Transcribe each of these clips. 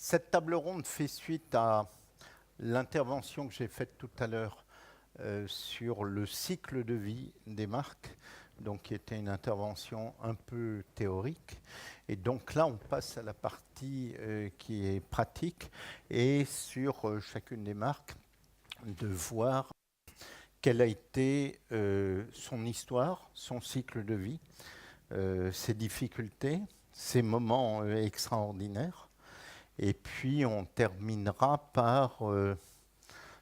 Cette table ronde fait suite à l'intervention que j'ai faite tout à l'heure sur le cycle de vie des marques, donc qui était une intervention un peu théorique. Et donc là, on passe à la partie qui est pratique et sur chacune des marques, de voir quelle a été son histoire, son cycle de vie, ses difficultés, ses moments extraordinaires. Et puis on terminera par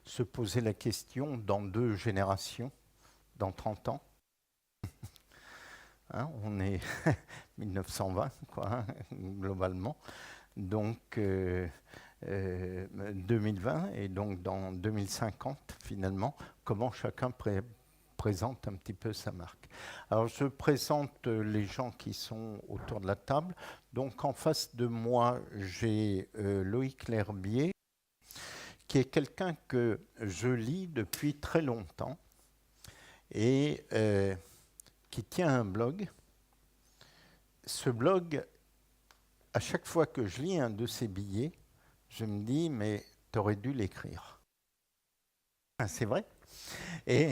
se poser la question dans 2 générations, dans 30 ans. Hein, on est 1920, quoi, hein, globalement. Donc 2020 et donc dans 2050, finalement, comment chacun présente un petit peu sa marque. Alors je présente les gens qui sont autour de la table. Donc en face de moi, j'ai Loïc L'Herbier, qui est quelqu'un que je lis depuis très longtemps et qui tient un blog. Ce blog, à chaque fois que je lis un de ses billets, je me dis, mais t'aurais dû l'écrire. Ah, c'est vrai. Et,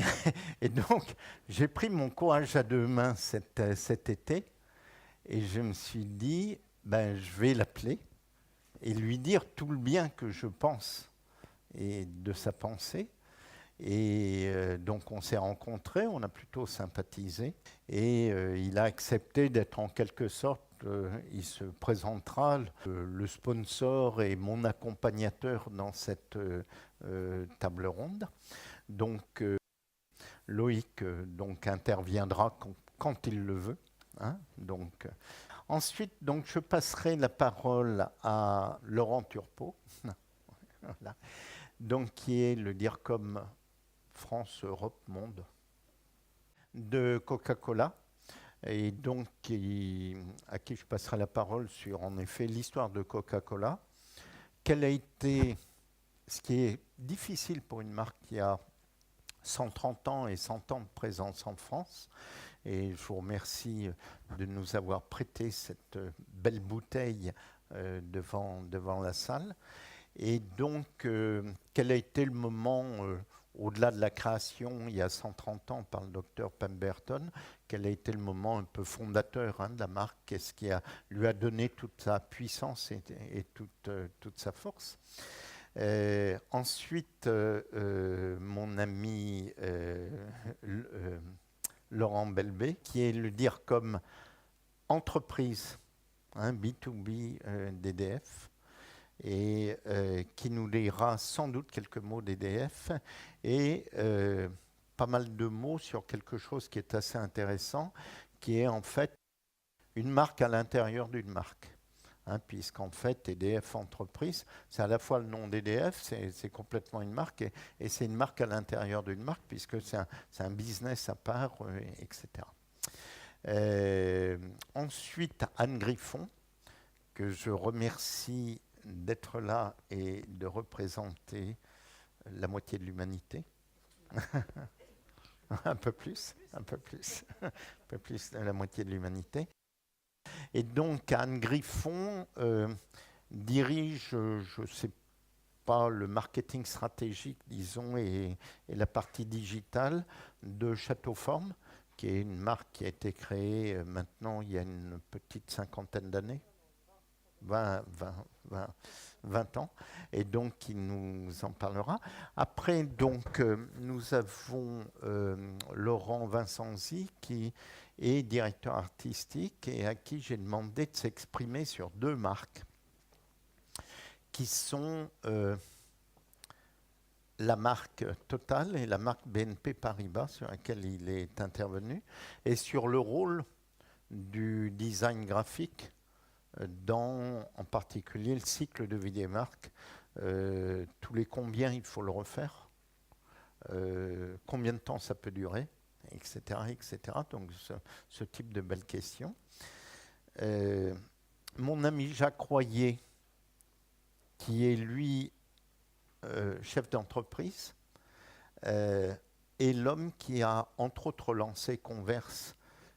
et donc, j'ai pris mon courage à 2 mains cet été et je me suis dit, ben, je vais l'appeler et lui dire tout le bien que je pense et de sa pensée. Et donc on s'est rencontrés, on a plutôt sympathisé et il a accepté d'être en quelque sorte, il se présentera le sponsor et mon accompagnateur dans cette table ronde. Donc Loïc donc interviendra quand il le veut. Hein, donc, ensuite, donc, je passerai la parole à Laurent Turpot, voilà, donc, qui est le DIRCOM France, Europe, Monde de Coca-Cola, et donc à qui je passerai la parole sur, en effet, l'histoire de Coca-Cola. Quel a été, ce qui est difficile pour une marque qui a 130 ans et 100 ans de présence en France, et je vous remercie de nous avoir prêté cette belle bouteille devant la salle. Et donc, quel a été le moment, au-delà de la création, il y a 130 ans, par le docteur Pemberton, quel a été le moment un peu fondateur de la marque? Qu'est-ce qui lui a donné toute sa puissance et toute sa force? Ensuite, mon ami Laurent Belbé, qui est le DIRCOM entreprise, B2B d'EDF, et qui nous lira sans doute quelques mots d'EDF et pas mal de mots sur quelque chose qui est assez intéressant, qui est en fait une marque à l'intérieur d'une marque. Puisqu'en fait, EDF Entreprise, c'est à la fois le nom d'EDF, c'est complètement une marque, et c'est une marque à l'intérieur d'une marque, puisque c'est un business à part, etc. Ensuite, Anne Griffon, que je remercie d'être là et de représenter la moitié de l'humanité. un peu plus de la moitié de l'humanité. Et donc Anne Griffon dirige, je ne sais pas, le marketing stratégique, disons, et la partie digitale de Château Forme, qui est une marque qui a été créée maintenant il y a une petite 50aine d'années. 20 ans, et donc il nous en parlera. Après, donc, nous avons Laurent Vincenzi, qui est directeur artistique et à qui j'ai demandé de s'exprimer sur 2 marques, qui sont la marque Total et la marque BNP Paribas, sur laquelle il est intervenu, et sur le rôle du design graphique dans, en particulier, le cycle de vie des marques. Tous les combien il faut le refaire, combien de temps ça peut durer, etc. etc. Donc ce type de belles questions. Mon ami Jacques Royer, qui est lui chef d'entreprise, est l'homme qui a entre autres lancé Converse,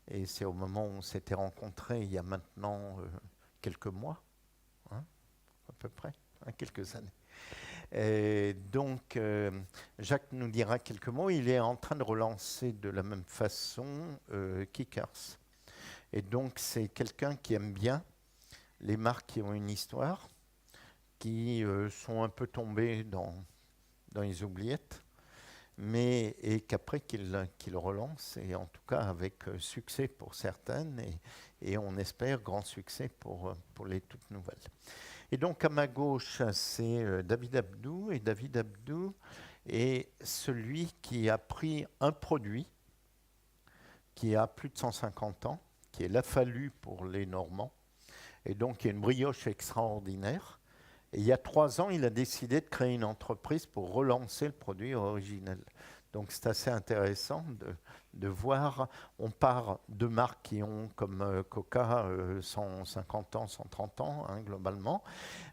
et c'est au moment où on s'était rencontrés il y a maintenant quelques mois, à peu près, quelques années. Et donc, Jacques nous dira quelques mots. Il est en train de relancer de la même façon Kickers. Et donc, c'est quelqu'un qui aime bien les marques qui ont une histoire, qui sont un peu tombées dans les oubliettes, mais et qu'après qu'il relance, et en tout cas avec succès pour certaines, et on espère grand succès pour les toutes nouvelles. Et donc à ma gauche, c'est David Abdou, et David Abdou est celui qui a pris un produit qui a plus de 150 ans, qui est l'Affalu pour les Normands, et donc il y a une brioche extraordinaire. Et il y a 3 ans, il a décidé de créer une entreprise pour relancer le produit originel. Donc c'est assez intéressant de voir, on part de marques qui ont comme Coca 150 ans, 130 ans globalement,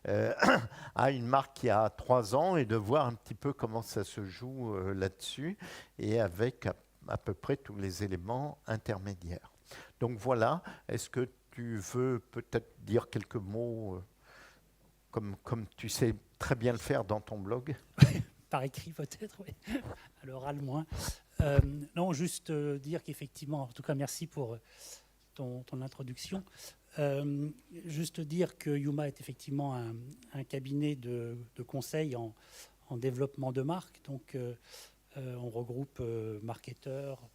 à une marque qui a 3 ans et de voir un petit peu comment ça se joue là-dessus et avec à peu près tous les éléments intermédiaires. Donc voilà, est-ce que tu veux peut-être dire quelques mots comme tu sais très bien le faire dans ton blog? Par écrit peut-être, oui. À l'oral moins. Non, juste dire qu'effectivement, en tout cas merci pour ton introduction. Juste dire que Yuma est effectivement un cabinet de conseil en développement de marque. Donc on regroupe marketeurs,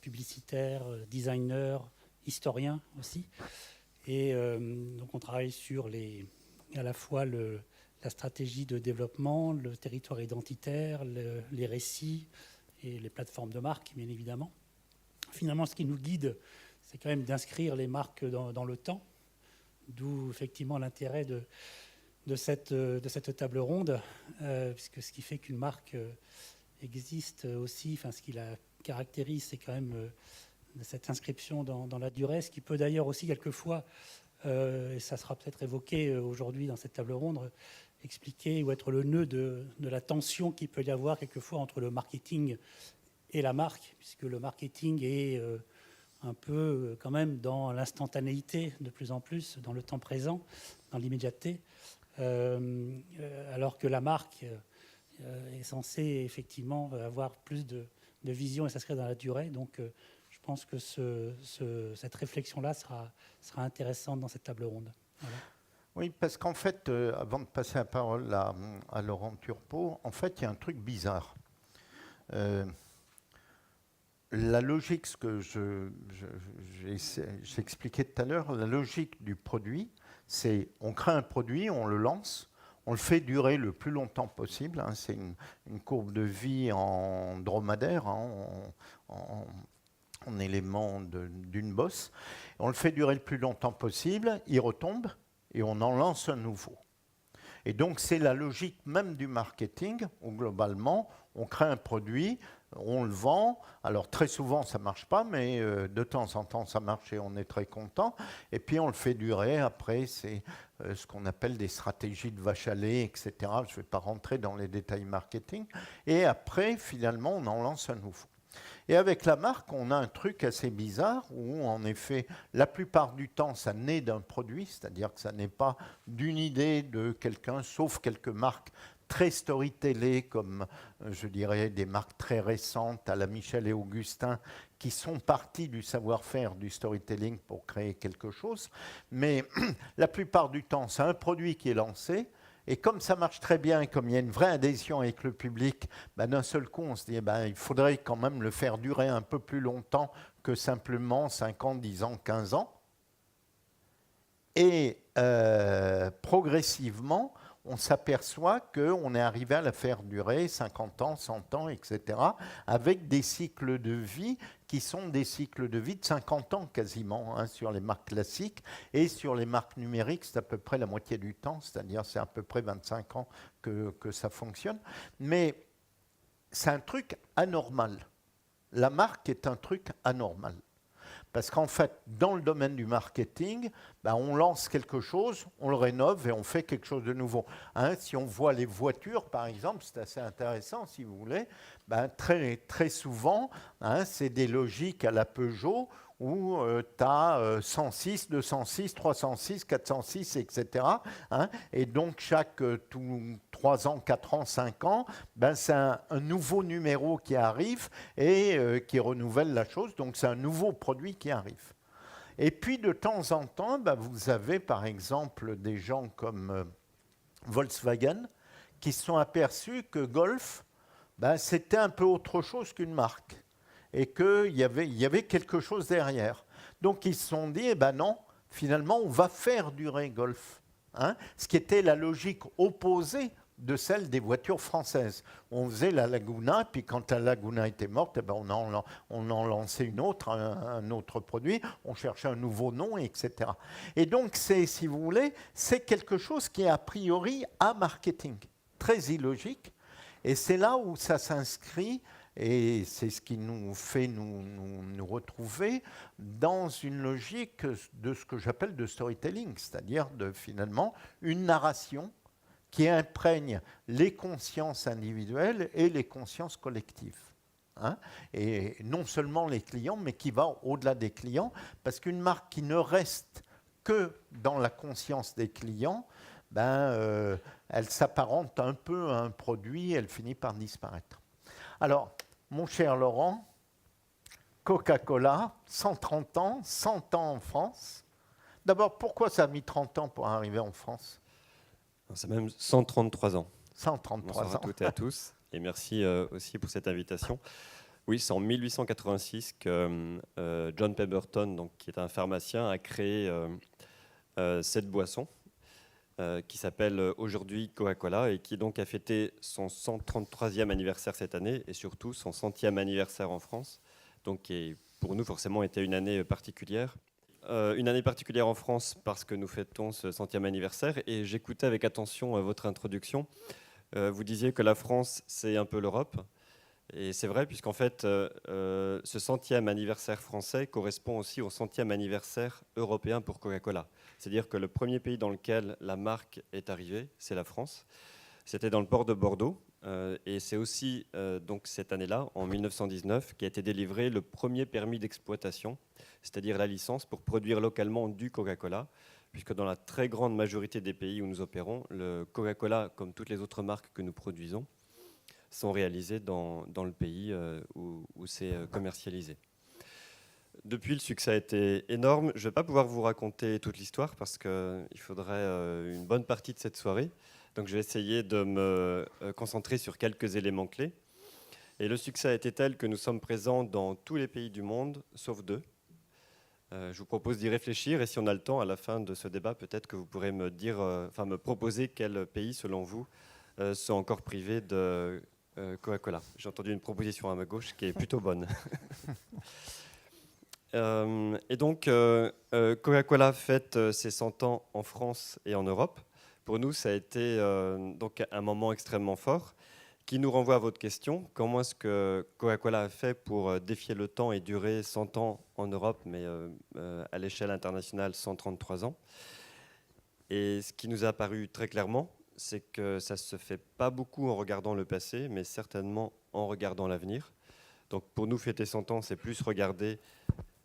publicitaires, designers, historiens aussi. Et donc on travaille sur à la fois la stratégie de développement, le territoire identitaire, les récits et les plateformes de marque, bien évidemment. Finalement, ce qui nous guide, c'est quand même d'inscrire les marques dans le temps, d'où effectivement l'intérêt de cette table ronde, puisque ce qui fait qu'une marque existe aussi, enfin ce qui la caractérise, c'est quand même cette inscription dans la durée, ce qui peut d'ailleurs aussi quelquefois, et ça sera peut-être évoqué aujourd'hui dans cette table ronde, expliquer ou être le nœud de la tension qu'il peut y avoir quelquefois entre le marketing et la marque, puisque le marketing est un peu quand même dans l'instantanéité de plus en plus, dans le temps présent, dans l'immédiateté, alors que la marque est censée effectivement avoir plus de vision et s'inscrire dans la durée. Donc je pense que cette réflexion-là sera intéressante dans cette table ronde. Voilà. Oui, parce qu'en fait, avant de passer la parole à Laurent Turpot, en fait, il y a un truc bizarre. La logique, ce que j'ai expliqué tout à l'heure, la logique du produit, c'est on crée un produit, on le lance, on le fait durer le plus longtemps possible. C'est une courbe de vie en dromadaire, en élément d'une bosse. On le fait durer le plus longtemps possible, il retombe et on en lance un nouveau. Et donc c'est la logique même du marketing, où globalement on crée un produit, on le vend. Alors très souvent ça ne marche pas, mais de temps en temps ça marche et on est très content. Et puis on le fait durer. Après c'est ce qu'on appelle des stratégies de vache à lait, etc. Je ne vais pas rentrer dans les détails marketing. Et après finalement on en lance un nouveau. Et avec la marque, on a un truc assez bizarre où, en effet, la plupart du temps, ça naît d'un produit, c'est-à-dire que ça n'est pas d'une idée de quelqu'un, sauf quelques marques très storytellées, comme, je dirais, des marques très récentes à la Michel et Augustin, qui sont parties du savoir-faire du storytelling pour créer quelque chose. Mais la plupart du temps, c'est un produit qui est lancé. Et comme ça marche très bien et comme il y a une vraie adhésion avec le public, d'un seul coup, on se dit il faudrait quand même le faire durer un peu plus longtemps que simplement 5 ans, 10 ans, 15 ans. Et progressivement, on s'aperçoit qu'on est arrivé à la faire durer 50 ans, 100 ans, etc., avec des cycles de vie qui sont des cycles de vie de 50 ans quasiment, sur les marques classiques. Et sur les marques numériques, c'est à peu près la moitié du temps, c'est-à-dire c'est à peu près 25 ans que ça fonctionne. Mais c'est un truc anormal. La marque est un truc anormal. Parce qu'en fait, dans le domaine du marketing, on lance quelque chose, on le rénove et on fait quelque chose de nouveau. Si on voit les voitures, par exemple, c'est assez intéressant, si vous voulez, très, très souvent, c'est des logiques à la Peugeot où tu as 106, 206, 306, 406, etc. Hein, et donc, chaque 3 ans, 4 ans, 5 ans, ben, c'est un nouveau numéro qui arrive et qui renouvelle la chose. Donc, c'est un nouveau produit qui arrive. Et puis, de temps en temps, ben, vous avez, par exemple, des gens comme Volkswagen qui se sont aperçus que Golf, ben, c'était un peu autre chose qu'une marque et qu'il y avait quelque chose derrière. Donc ils se sont dit, eh ben non, finalement, on va faire durer Golf. Hein, ce qui était la logique opposée de celle des voitures françaises. On faisait la Laguna, puis quand la Laguna était morte, eh ben on en lançait une autre, un autre produit, on cherchait un nouveau nom, etc. Et donc, si vous voulez, c'est quelque chose qui est a priori à marketing, très illogique, et c'est là où ça s'inscrit, et c'est ce qui nous fait nous retrouver dans une logique de ce que j'appelle de storytelling, c'est-à-dire finalement une narration qui imprègne les consciences individuelles et les consciences collectives. Hein, et non seulement les clients, mais qui va au-delà des clients, parce qu'une marque qui ne reste que dans la conscience des clients, ben, elle s'apparente un peu à un produit, elle finit par disparaître. Alors, mon cher Laurent, Coca-Cola, 130 ans, 100 ans en France. D'abord, pourquoi ça a mis 30 ans pour arriver en France? C'est même 133 ans. 133 Bonsoir ans. à toutes et à tous, et merci aussi pour cette invitation. Oui, c'est en 1886 que John Pemberton, donc, qui est un pharmacien, a créé cette boisson qui s'appelle aujourd'hui Coca-Cola et qui donc a fêté son 133e anniversaire cette année et surtout son 100e anniversaire en France, donc qui pour nous forcément était une année particulière. Une année particulière en France parce que nous fêtons ce 100e anniversaire et j'écoutais avec attention votre introduction. Vous disiez que la France, c'est un peu l'Europe. Et c'est vrai, puisqu'en fait, ce 100e anniversaire français correspond aussi au 100e anniversaire européen pour Coca-Cola. C'est-à-dire que le premier pays dans lequel la marque est arrivée, c'est la France. C'était dans le port de Bordeaux. Et c'est aussi donc cette année-là, en 1919, qu'a été délivré le premier permis d'exploitation, c'est-à-dire la licence pour produire localement du Coca-Cola, puisque dans la très grande majorité des pays où nous opérons, le Coca-Cola, comme toutes les autres marques que nous produisons, sont réalisées dans le pays où c'est commercialisé. Depuis, le succès a été énorme. Je ne vais pas pouvoir vous raconter toute l'histoire parce qu'il faudrait une bonne partie de cette soirée. Donc je vais essayer de me concentrer sur quelques éléments clés. Et le succès a été tel que nous sommes présents dans tous les pays du monde, sauf 2. Je vous propose d'y réfléchir et si on a le temps à la fin de ce débat, peut-être que vous pourrez me dire, me proposer quels pays, selon vous, sont encore privés de Coca-Cola. J'ai entendu une proposition à ma gauche qui est plutôt bonne. Et donc, Coca-Cola fête ses 100 ans en France et en Europe. Pour nous, ça a été donc un moment extrêmement fort qui nous renvoie à votre question. Comment est-ce que Coca-Cola a fait pour défier le temps et durer 100 ans en Europe, mais à l'échelle internationale, 133 ans? Et ce qui nous a apparu très clairement, c'est que ça ne se fait pas beaucoup en regardant le passé, mais certainement en regardant l'avenir. Donc pour nous, fêter 100 ans, c'est plus regarder,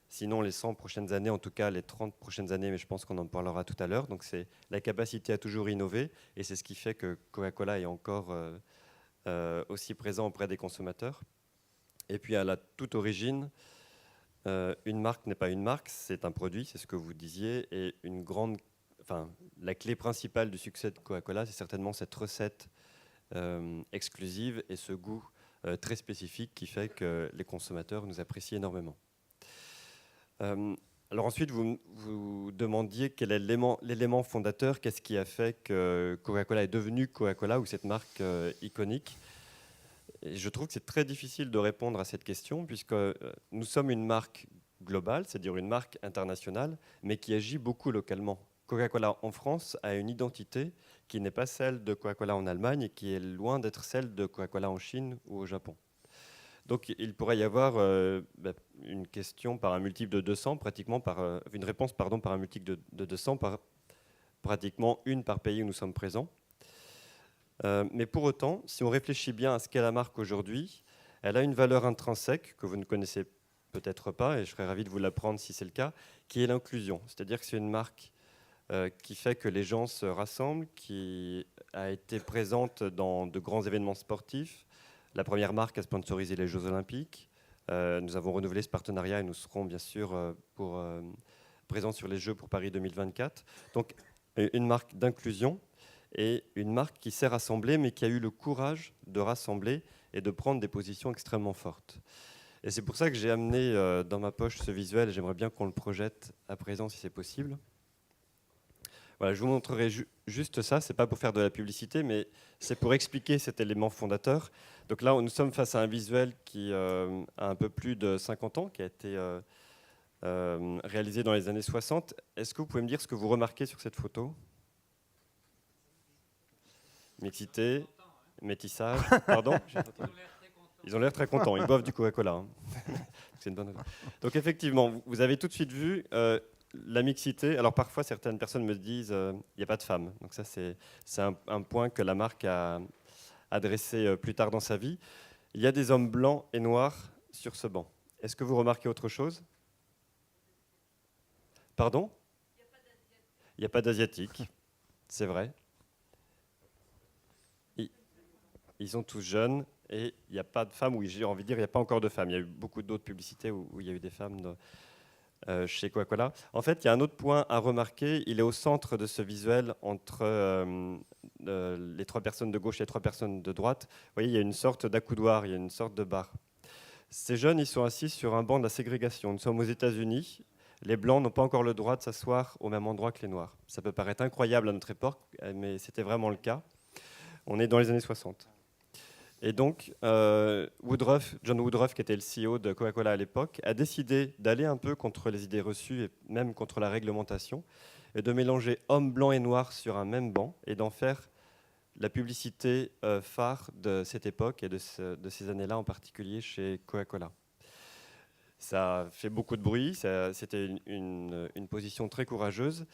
sinon les 100 prochaines années, en tout cas les 30 prochaines années, mais je pense qu'on en parlera tout à l'heure. Donc c'est la capacité à toujours innover, et c'est ce qui fait que Coca-Cola est encore aussi présent auprès des consommateurs. Et puis à la toute origine, une marque n'est pas une marque, c'est un produit, c'est ce que vous disiez, et la clé principale du succès de Coca-Cola, c'est certainement cette recette exclusive et ce goût très spécifique qui fait que les consommateurs nous apprécient énormément. Alors ensuite, vous demandiez quel est l'élément fondateur, qu'est-ce qui a fait que Coca-Cola est devenu Coca-Cola ou cette marque iconique. Et je trouve que c'est très difficile de répondre à cette question puisque nous sommes une marque globale, c'est-à-dire une marque internationale, mais qui agit beaucoup localement. Coca-Cola en France a une identité qui n'est pas celle de Coca-Cola en Allemagne et qui est loin d'être celle de Coca-Cola en Chine ou au Japon. Donc il pourrait y avoir une question par un multiple de 200, une réponse par un multiple de 200, pratiquement une par pays où nous sommes présents. Mais pour autant, si on réfléchit bien à ce qu'est la marque aujourd'hui, elle a une valeur intrinsèque que vous ne connaissez peut-être pas, et je serais ravi de vous l'apprendre si c'est le cas, qui est l'inclusion. C'est-à-dire que c'est une marque qui fait que les gens se rassemblent, qui a été présente dans de grands événements sportifs. La première marque a sponsorisé les Jeux Olympiques. Nous avons renouvelé ce partenariat et nous serons bien sûr présents sur les Jeux pour Paris 2024. Donc une marque d'inclusion et une marque qui s'est rassemblée, mais qui a eu le courage de rassembler et de prendre des positions extrêmement fortes. Et c'est pour ça que j'ai amené dans ma poche ce visuel, et j'aimerais bien qu'on le projette à présent si c'est possible. Voilà, je vous montrerai juste ça, c'est pas pour faire de la publicité, mais c'est pour expliquer cet élément fondateur. Donc là, nous sommes face à un visuel qui a un peu plus de 50 ans, qui a été réalisé dans les années 60. Est-ce que vous pouvez me dire ce que vous remarquez sur cette photo ? Mixité, métissage, pardon ? Ils ont l'air très contents, ils boivent du Coca-Cola. Hein. C'est une bonne... Donc effectivement, vous avez tout de suite vu la mixité. Alors parfois, certaines personnes me disent il n'y a pas de femmes. Donc ça, c'est un point que la marque a adressé plus tard dans sa vie. Il y a des hommes blancs et noirs sur ce banc. Est-ce que vous remarquez autre chose ? Pardon ? Il n'y a pas d'asiatique, c'est vrai. Ils sont tous jeunes et il n'y a pas de femmes, ou j'ai envie de dire, il n'y a pas encore de femmes. Il y a eu beaucoup d'autres publicités où il y a eu des femmes chez Coca-Cola. En fait, il y a un autre point à remarquer. Il est au centre de ce visuel entre les 3 personnes de gauche et les 3 personnes de droite. Vous voyez, il y a une sorte d'accoudoir, il y a une sorte de bar. Ces jeunes, ils sont assis sur un banc de la ségrégation. Nous sommes aux États-Unis. Les Blancs n'ont pas encore le droit de s'asseoir au même endroit que les Noirs. Ça peut paraître incroyable à notre époque, mais c'était vraiment le cas. On est dans les années 60. Et donc, John Woodruff, qui était le CEO de Coca-Cola à l'époque, a décidé d'aller un peu contre les idées reçues et même contre la réglementation, et de mélanger hommes blancs et noirs sur un même banc et d'en faire la publicité phare de cette époque et de ces années-là, en particulier chez Coca-Cola. Ça a fait beaucoup de bruit, c'était une position très courageuse,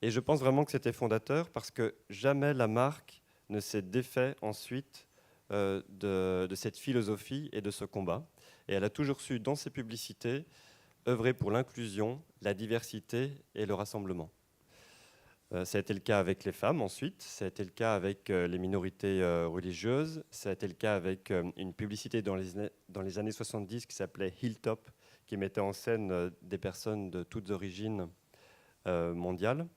et je pense vraiment que c'était fondateur parce que jamais la marque ne s'est défait ensuite de cette philosophie et de ce combat. Et elle a toujours su, dans ses publicités, œuvrer pour l'inclusion, la diversité et le rassemblement. Ça a été le cas avec les femmes ensuite, ça a été le cas avec les minorités religieuses, ça a été le cas avec une publicité dans les années 70 qui s'appelait Hilltop, qui mettait en scène des personnes de toutes origines mondiales,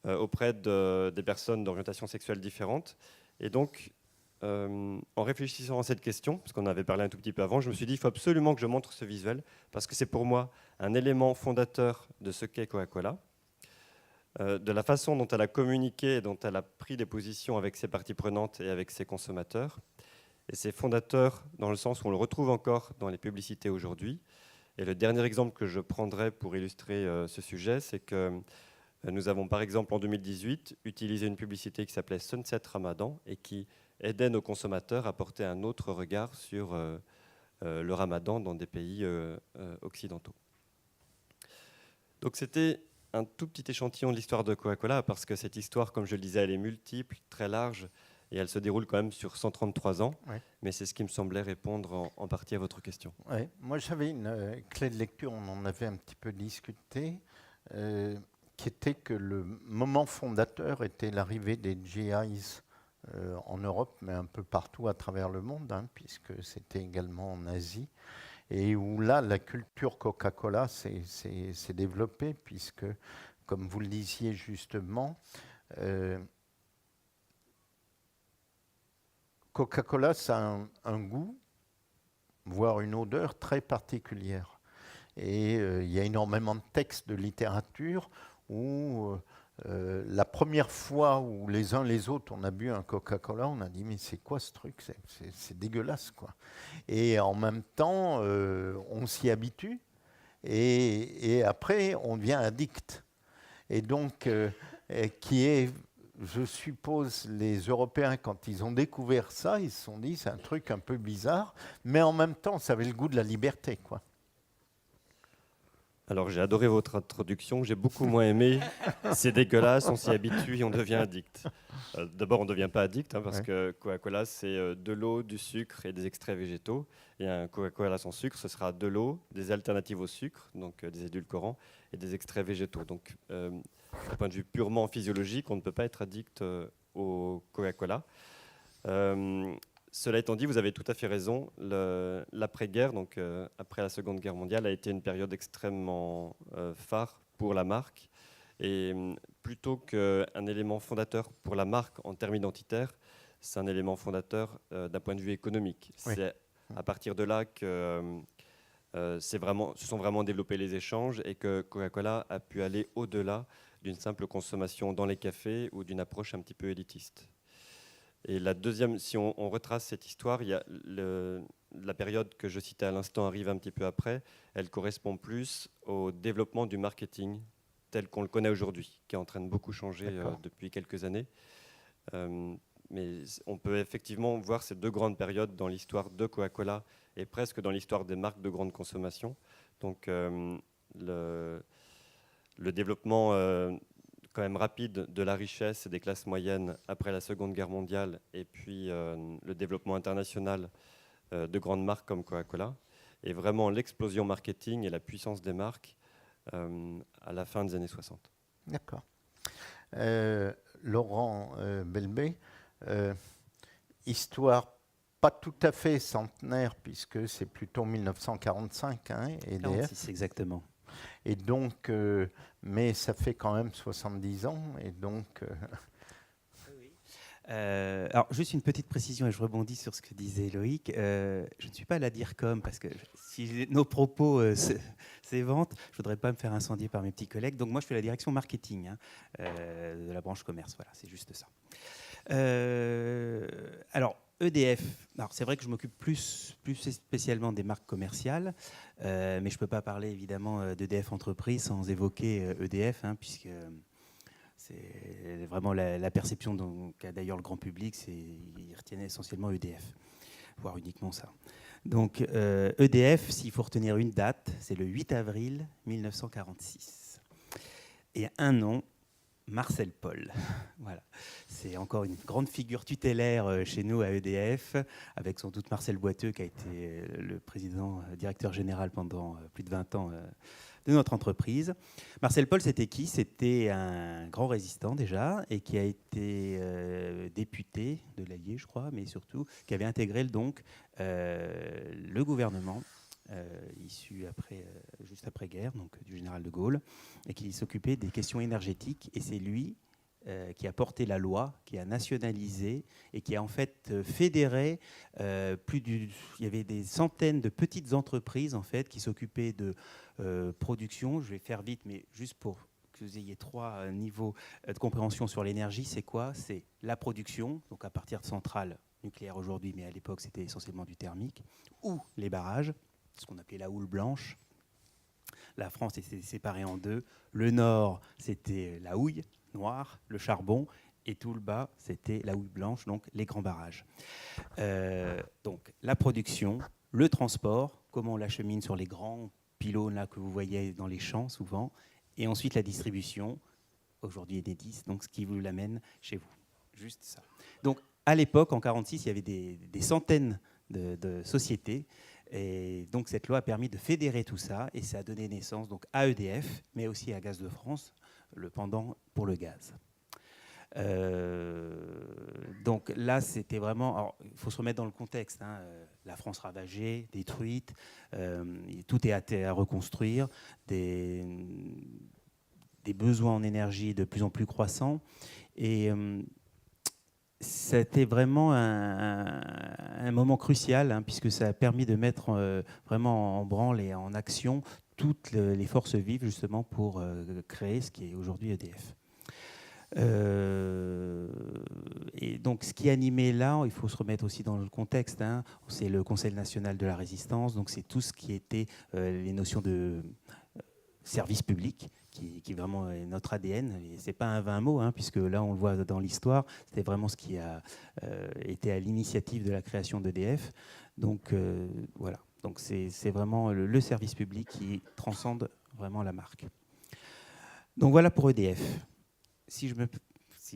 auprès des personnes d'orientation sexuelle différente. Et donc, en réfléchissant à cette question, parce qu'on avait parlé un tout petit peu avant, je me suis dit il faut absolument que je montre ce visuel, parce que c'est pour moi un élément fondateur de ce qu'est Coca-Cola, de la façon dont elle a communiqué et dont elle a pris des positions avec ses parties prenantes et avec ses consommateurs. Et c'est fondateur dans le sens où on le retrouve encore dans les publicités aujourd'hui. Et le dernier exemple que je prendrai pour illustrer ce sujet, c'est que nous avons par exemple en 2018 utilisé une publicité qui s'appelait Sunset Ramadan et qui aidait nos consommateurs à porter un autre regard sur le ramadan dans des pays occidentaux. Donc c'était un tout petit échantillon de l'histoire de Coca-Cola, parce que cette histoire, comme je le disais, elle est multiple, très large, et elle se déroule quand même sur 133 ans. Ouais. Mais c'est ce qui me semblait répondre en partie à votre question. Ouais. Moi, j'avais une clé de lecture, on en avait un petit peu discuté, qui était que le moment fondateur était l'arrivée des GIs en Europe, mais un peu partout à travers le monde, hein, puisque c'était également en Asie, et où là, la culture Coca-Cola s'est développée, puisque, comme vous le disiez justement, Coca-Cola, ça a un goût, voire une odeur très particulière. Et il y a énormément de textes de littérature où la première fois où les uns les autres on a bu un Coca-Cola, on a dit mais c'est quoi ce truc, c'est dégueulasse quoi. Et en même temps, on s'y habitue et après on devient addict. Et donc, qui est, je suppose, les Européens, quand ils ont découvert ça, ils se sont dit c'est un truc un peu bizarre, mais en même temps, ça avait le goût de la liberté, quoi. Alors j'ai adoré votre introduction, j'ai beaucoup moins aimé. C'est dégueulasse, on s'y habitue et on devient addict. D'abord, on ne devient pas addict parce que Coca-Cola, c'est de l'eau, du sucre et des extraits végétaux. Et un Coca-Cola sans sucre, ce sera de l'eau, des alternatives au sucre, donc des édulcorants, et des extraits végétaux. Donc, d'un point de vue purement physiologique, on ne peut pas être addict au Coca-Cola. Cela étant dit, vous avez tout à fait raison. L'après-guerre, donc après la Seconde Guerre mondiale, a été une période extrêmement phare pour la marque. Et plutôt qu'un élément fondateur pour la marque en termes identitaires, c'est un élément fondateur d'un point de vue économique. Oui. C'est à partir de là que se sont vraiment développés les échanges et que Coca-Cola a pu aller au-delà d'une simple consommation dans les cafés ou d'une approche un petit peu élitiste. Et la deuxième, si on retrace cette histoire, il y a la période que je citais à l'instant arrive un petit peu après. Elle correspond plus au développement du marketing tel qu'on le connaît aujourd'hui, qui est en train de beaucoup changer depuis quelques années. Mais on peut effectivement voir ces deux grandes périodes dans l'histoire de Coca-Cola et presque dans l'histoire des marques de grande consommation. Donc le développement quand même rapide de la richesse et des classes moyennes après la Seconde Guerre mondiale, et puis le développement international de grandes marques comme Coca-Cola, et vraiment l'explosion marketing et la puissance des marques à la fin des années 60. D'accord. Laurent Belbé, histoire pas tout à fait centenaire, puisque c'est plutôt 1945, hein, EDF. 46, exactement. Et donc, mais ça fait quand même 70 ans, et donc... alors, juste une petite précision, et je rebondis sur ce que disait Loïc. Je ne suis pas à la DIRCOM, parce que si nos propos s'éventent, je ne voudrais pas me faire incendier par mes petits collègues. Donc moi, je fais la direction marketing de la branche commerce. Voilà, c'est juste ça. Alors, EDF, c'est vrai que je m'occupe plus spécialement des marques commerciales, mais je ne peux pas parler évidemment d'EDF Entreprise sans évoquer EDF, puisque c'est vraiment la perception qu'a d'ailleurs le grand public, il retiennent essentiellement EDF, voire uniquement ça. Donc EDF, s'il faut retenir une date, c'est le 8 avril 1946. Et un nom, Marcel Paul. Voilà. C'est encore une grande figure tutélaire chez nous à EDF, avec sans doute Marcel Boiteux, qui a été le président, directeur général pendant plus de 20 ans de notre entreprise. Marcel Paul, c'était qui? C'était un grand résistant déjà, et qui a été député de l'Allier, je crois, mais surtout qui avait intégré donc le gouvernement issu juste après-guerre, donc du général de Gaulle, et qui s'occupait des questions énergétiques. Et c'est lui qui a porté la loi, qui a nationalisé et qui a en fait fédéré il y avait des centaines de petites entreprises en fait qui s'occupaient de production. Je vais faire vite, mais juste pour que vous ayez trois niveaux de compréhension sur l'énergie. C'est quoi? C'est la production, donc à partir de centrales nucléaires aujourd'hui, mais à l'époque c'était essentiellement du thermique, ou les barrages, ce qu'on appelait la houle blanche. La France était séparée en deux. Le nord, c'était la houille noire, le charbon, et tout le bas, c'était la houille blanche, donc les grands barrages. Donc la production, le transport, comment on l'achemine sur les grands pylônes là, que vous voyez dans les champs souvent, et ensuite la distribution, aujourd'hui Enedis, donc ce qui vous l'amène chez vous. Juste ça. Donc à l'époque, en 1946, il y avait des centaines de sociétés. Et donc cette loi a permis de fédérer tout ça, et ça a donné naissance donc à EDF, mais aussi à Gaz de France, le pendant pour le gaz. Donc là, c'était vraiment... Alors, il faut se remettre dans le contexte. La France ravagée, détruite, tout est à reconstruire, des besoins en énergie de plus en plus croissants. Et... c'était vraiment un moment crucial, puisque ça a permis de mettre vraiment en branle et en action toutes les forces vives, justement, pour créer ce qui est aujourd'hui EDF. Et donc, ce qui animait là, il faut se remettre aussi dans le contexte, c'est le Conseil national de la résistance, donc c'est tout ce qui était les notions de service public, qui vraiment est notre ADN. Ce n'est pas un vain mot, puisque là, on le voit dans l'histoire, c'était vraiment ce qui a été à l'initiative de la création d'EDF. Donc, voilà. Donc, c'est vraiment le service public qui transcende vraiment la marque. Donc voilà pour EDF. Si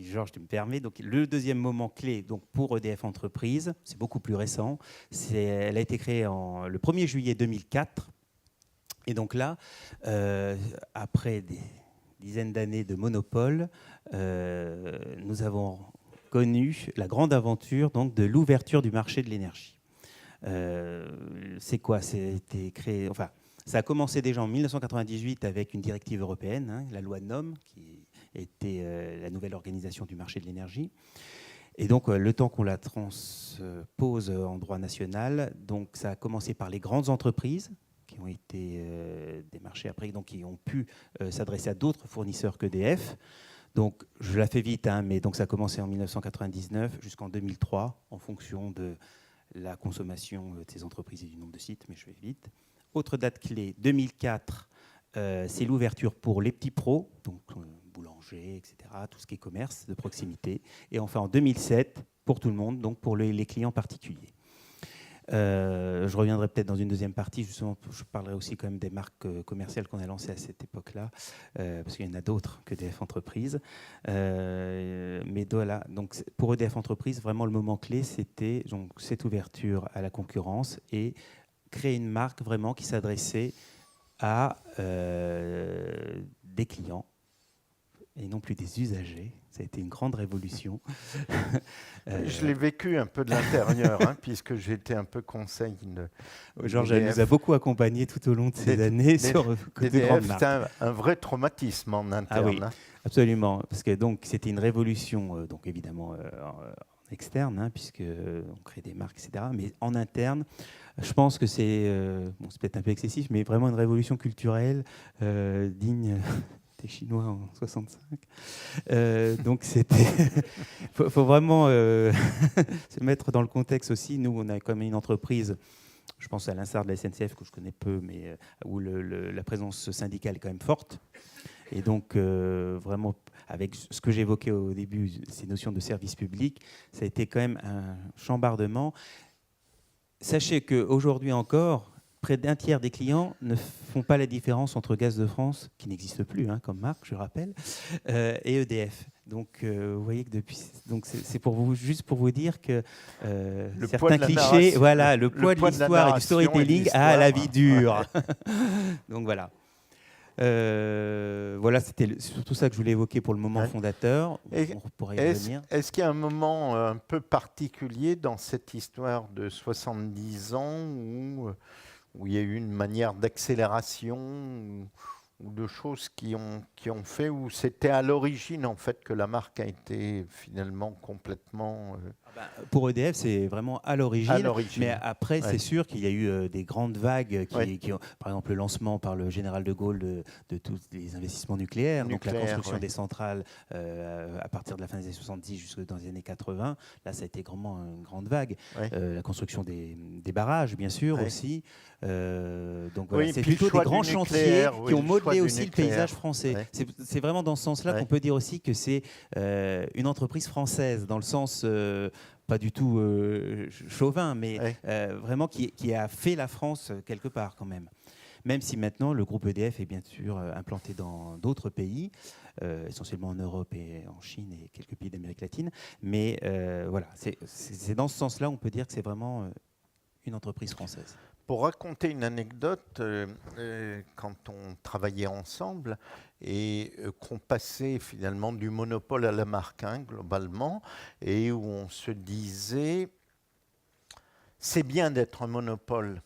Georges, tu me permets, donc le deuxième moment clé donc pour EDF Entreprises, c'est beaucoup plus récent. Elle a été créée le 1er juillet 2004. Et donc là, après des dizaines d'années de monopole, nous avons connu la grande aventure donc, de l'ouverture du marché de l'énergie. C'est quoi ? C'était créé, enfin, ça a commencé déjà en 1998 avec une directive européenne, hein, la loi NOM, qui était la nouvelle organisation du marché de l'énergie. Et donc, le temps qu'on la transpose en droit national, donc, ça a commencé par les grandes entreprises qui ont été démarchées après, donc qui ont pu s'adresser à d'autres fournisseurs qu'EDF. Donc, je la fais vite, hein, mais donc, ça a commencé en 1999 jusqu'en 2003, en fonction de la consommation de ces entreprises et du nombre de sites, mais je vais vite. Autre date clé, 2004, c'est l'ouverture pour les petits pros, donc boulanger, etc., tout ce qui est commerce de proximité. Et enfin en 2007, pour tout le monde, donc pour les clients particuliers. Je reviendrai peut-être dans une deuxième partie, justement, je parlerai aussi quand même des marques commerciales qu'on a lancées à cette époque-là, parce qu'il y en a d'autres que EDF Entreprises. Mais voilà, donc pour EDF Entreprises, vraiment le moment clé, c'était donc cette ouverture à la concurrence et créer une marque vraiment qui s'adressait à des clients et non plus des usagers. Ça a été une grande révolution. Je l'ai vécu un peu de l'intérieur, hein, puisque j'étais un peu conseil de Georges nous a beaucoup accompagnés tout au long de ces années sur de grandes marques. C'était un vrai traumatisme en interne. Ah oui, hein. absolument, parce que donc c'était une révolution, donc évidemment en externe, hein, puisque on crée des marques, etc. Mais en interne, je pense que c'est peut-être un peu excessif, mais vraiment une révolution culturelle digne des Chinois en 65. Donc c'était, faut vraiment se mettre dans le contexte aussi. Nous, on a quand même une entreprise. Je pense à l'instar de la SNCF que je connais peu, mais où la présence syndicale est quand même forte. Et donc, vraiment, avec ce que j'évoquais au début, ces notions de service public, ça a été quand même un chambardement. Sachez qu'aujourd'hui encore, près d'un tiers des clients ne font pas la différence entre Gaz de France, qui n'existe plus hein, comme marque, je rappelle, et EDF. Donc, vous voyez que depuis, donc c'est pour vous, juste pour vous dire que certains clichés, voilà, le poids de l'histoire et du storytelling a la vie dure. Ouais. Donc voilà. Voilà, c'était surtout ça que je voulais évoquer pour le moment fondateur. On pourrait y revenir. Est-ce qu'il y a un moment un peu particulier dans cette histoire de 70 ans où il y a eu une manière d'accélération ou de choses qui ont fait, où c'était à l'origine en fait que la marque a été finalement complètement... Pour EDF, c'est vraiment à l'origine. Mais après, c'est sûr qu'il y a eu des grandes vagues qui ont, par exemple, le lancement par le général de Gaulle de tous les investissements nucléaires, donc la construction des centrales à partir de la fin des années 70 jusque dans les années 80. Là, ça a été vraiment une grande vague. La construction des barrages, bien sûr, aussi. Donc voilà, c'est plutôt des grands chantiers qui ont modelé aussi le paysage français. C'est vraiment dans ce sens-là qu'on peut dire aussi que c'est une entreprise française, dans le sens... pas du tout chauvin, mais vraiment qui a fait la France quelque part quand même. Même si maintenant le groupe EDF est bien sûr implanté dans d'autres pays, essentiellement en Europe et en Chine et quelques pays d'Amérique latine. Mais voilà, c'est dans ce sens-là on peut dire que c'est vraiment une entreprise française. Pour raconter une anecdote, quand on travaillait ensemble et qu'on passait finalement du monopole à la marque, hein, globalement, et où on se disait c'est bien d'être un monopole,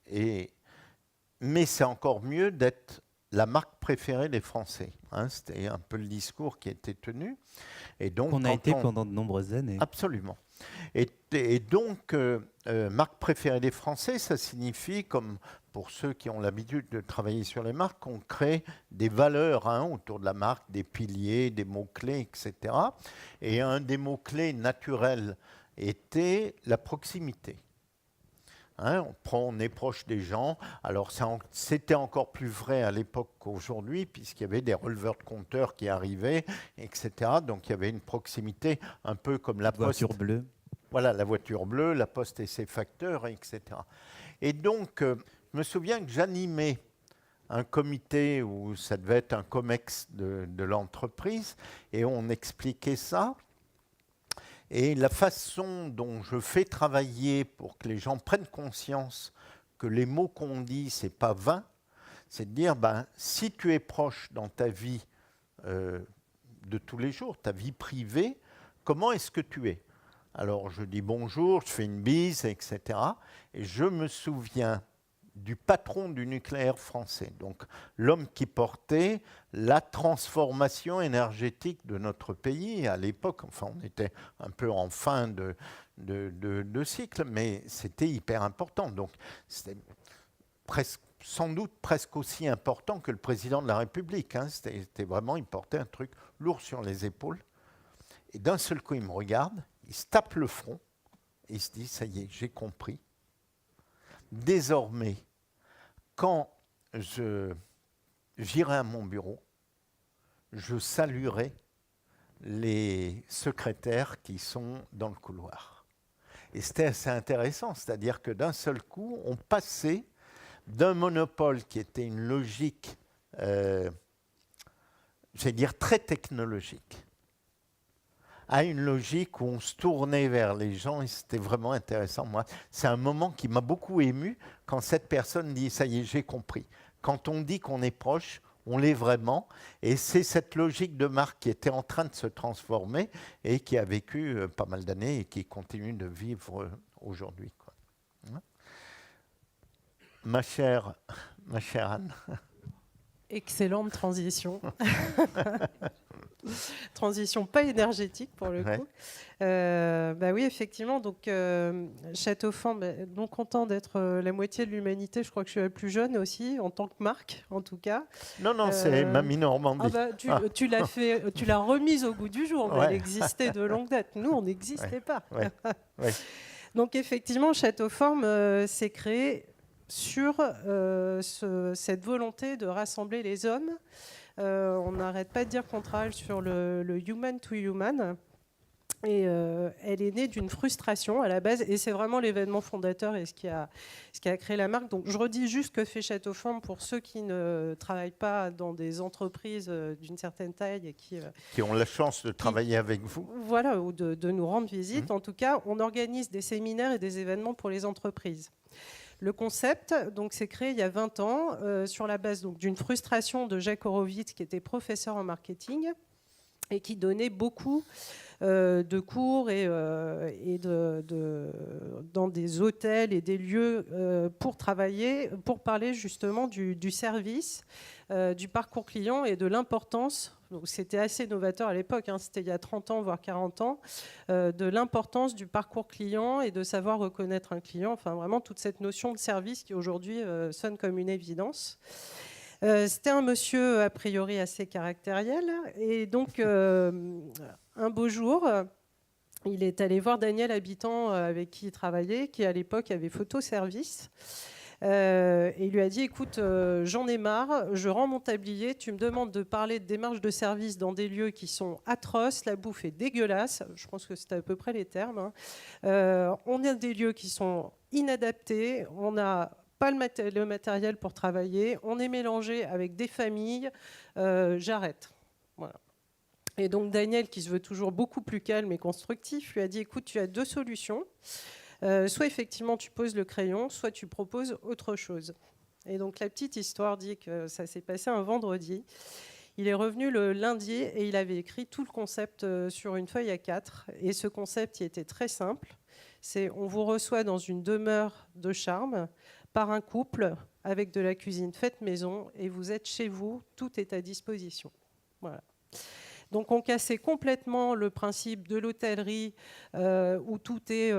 mais c'est encore mieux d'être la marque préférée des Français. Hein, c'était un peu le discours qui était tenu. Et donc, qu'on a été pendant de nombreuses années. Absolument. Et donc, marque préférée des Français, ça signifie, comme pour ceux qui ont l'habitude de travailler sur les marques, qu'on crée des valeurs hein, autour de la marque, des piliers, des mots-clés, etc. Et un des mots-clés naturels était la proximité. Hein, on est proche des gens. Alors, c'était encore plus vrai à l'époque qu'aujourd'hui, puisqu'il y avait des releveurs de compteurs qui arrivaient, etc. Donc, il y avait une proximité un peu comme la voiture bleue. Voilà, la voiture bleue, la Poste et ses facteurs, etc. Et donc, je me souviens que j'animais un comité où ça devait être un COMEX de l'entreprise, et on expliquait ça. Et la façon dont je fais travailler pour que les gens prennent conscience que les mots qu'on dit, ce n'est pas vain, c'est de dire, si tu es proche dans ta vie de tous les jours, ta vie privée, comment est-ce que tu es? Alors je dis bonjour, je fais une bise, etc. Et je me souviens du patron du nucléaire français, donc l'homme qui portait la transformation énergétique de notre pays. À l'époque, enfin on était un peu en fin de cycle, mais c'était hyper important. Donc c'était sans doute presque aussi important que le président de la République. Hein. C'était vraiment, il portait un truc lourd sur les épaules. Et d'un seul coup, il me regarde, il se tape le front, et il se dit, ça y est, j'ai compris. Désormais, quand j'irai à mon bureau, je saluerai les secrétaires qui sont dans le couloir. Et c'était assez intéressant, c'est-à-dire que d'un seul coup, on passait d'un monopole qui était une logique, j'allais dire très technologique, à une logique où on se tournait vers les gens, et c'était vraiment intéressant. Moi, c'est un moment qui m'a beaucoup ému quand cette personne dit « ça y est, j'ai compris ». Quand on dit qu'on est proche, on l'est vraiment, et c'est cette logique de marque qui était en train de se transformer et qui a vécu pas mal d'années et qui continue de vivre aujourd'hui, quoi. Ma chère Anne. Excellente transition. Transition pas énergétique pour le coup. Oui, effectivement. Donc, Château Forme, non content d'être la moitié de l'humanité. Je crois que je suis la plus jeune aussi, en tant que marque, en tout cas. Non, c'est Mamie Normandie. Tu l'as remise au goût du jour, mais Ouais. elle existait de longue date. Nous, on n'existait pas. Ouais. Donc, effectivement, Château Forme s'est créé sur cette volonté de rassembler les hommes. On n'arrête pas de dire qu'on travaille sur le human to human. Et elle est née d'une frustration à la base, et c'est vraiment l'événement fondateur et ce qui a créé la marque. Donc je redis juste que fait Château Forme pour ceux qui ne travaillent pas dans des entreprises d'une certaine taille et qui ont la chance de travailler avec vous. Voilà, ou de nous rendre visite. En tout cas, on organise des séminaires et des événements pour les entreprises. Le concept s'est créé il y a 20 ans sur la base d'une frustration de Jacques Horowitz, qui était professeur en marketing et qui donnait beaucoup de cours dans des hôtels et des lieux pour travailler, pour parler justement du service, du parcours client et de l'importance. C'était assez novateur à l'époque, hein, c'était il y a 30 ans, voire 40 ans, de l'importance du parcours client et de savoir reconnaître un client, enfin vraiment toute cette notion de service qui aujourd'hui sonne comme une évidence. C'était un monsieur a priori assez caractériel, et donc un beau jour, il est allé voir Daniel Habitant avec qui il travaillait, qui à l'époque avait Photoservice. Et il lui a dit, écoute, j'en ai marre, je rends mon tablier, tu me demandes de parler de démarche de service dans des lieux qui sont atroces, la bouffe est dégueulasse, je pense que c'est à peu près les termes, hein. On a des lieux qui sont inadaptés, on n'a pas le matériel pour travailler, on est mélangé avec des familles, j'arrête. Voilà. Et donc Daniel, qui se veut toujours beaucoup plus calme et constructif, lui a dit, écoute, tu as deux solutions. Soit effectivement tu poses le crayon, soit tu proposes autre chose. Et donc la petite histoire dit que ça s'est passé un vendredi. Il est revenu le lundi et il avait écrit tout le concept sur une feuille A4. Et ce concept, il était très simple. C'est on vous reçoit dans une demeure de charme par un couple avec de la cuisine faite maison et vous êtes chez vous, tout est à disposition. Voilà. Donc on cassait complètement le principe de l'hôtellerie où tout est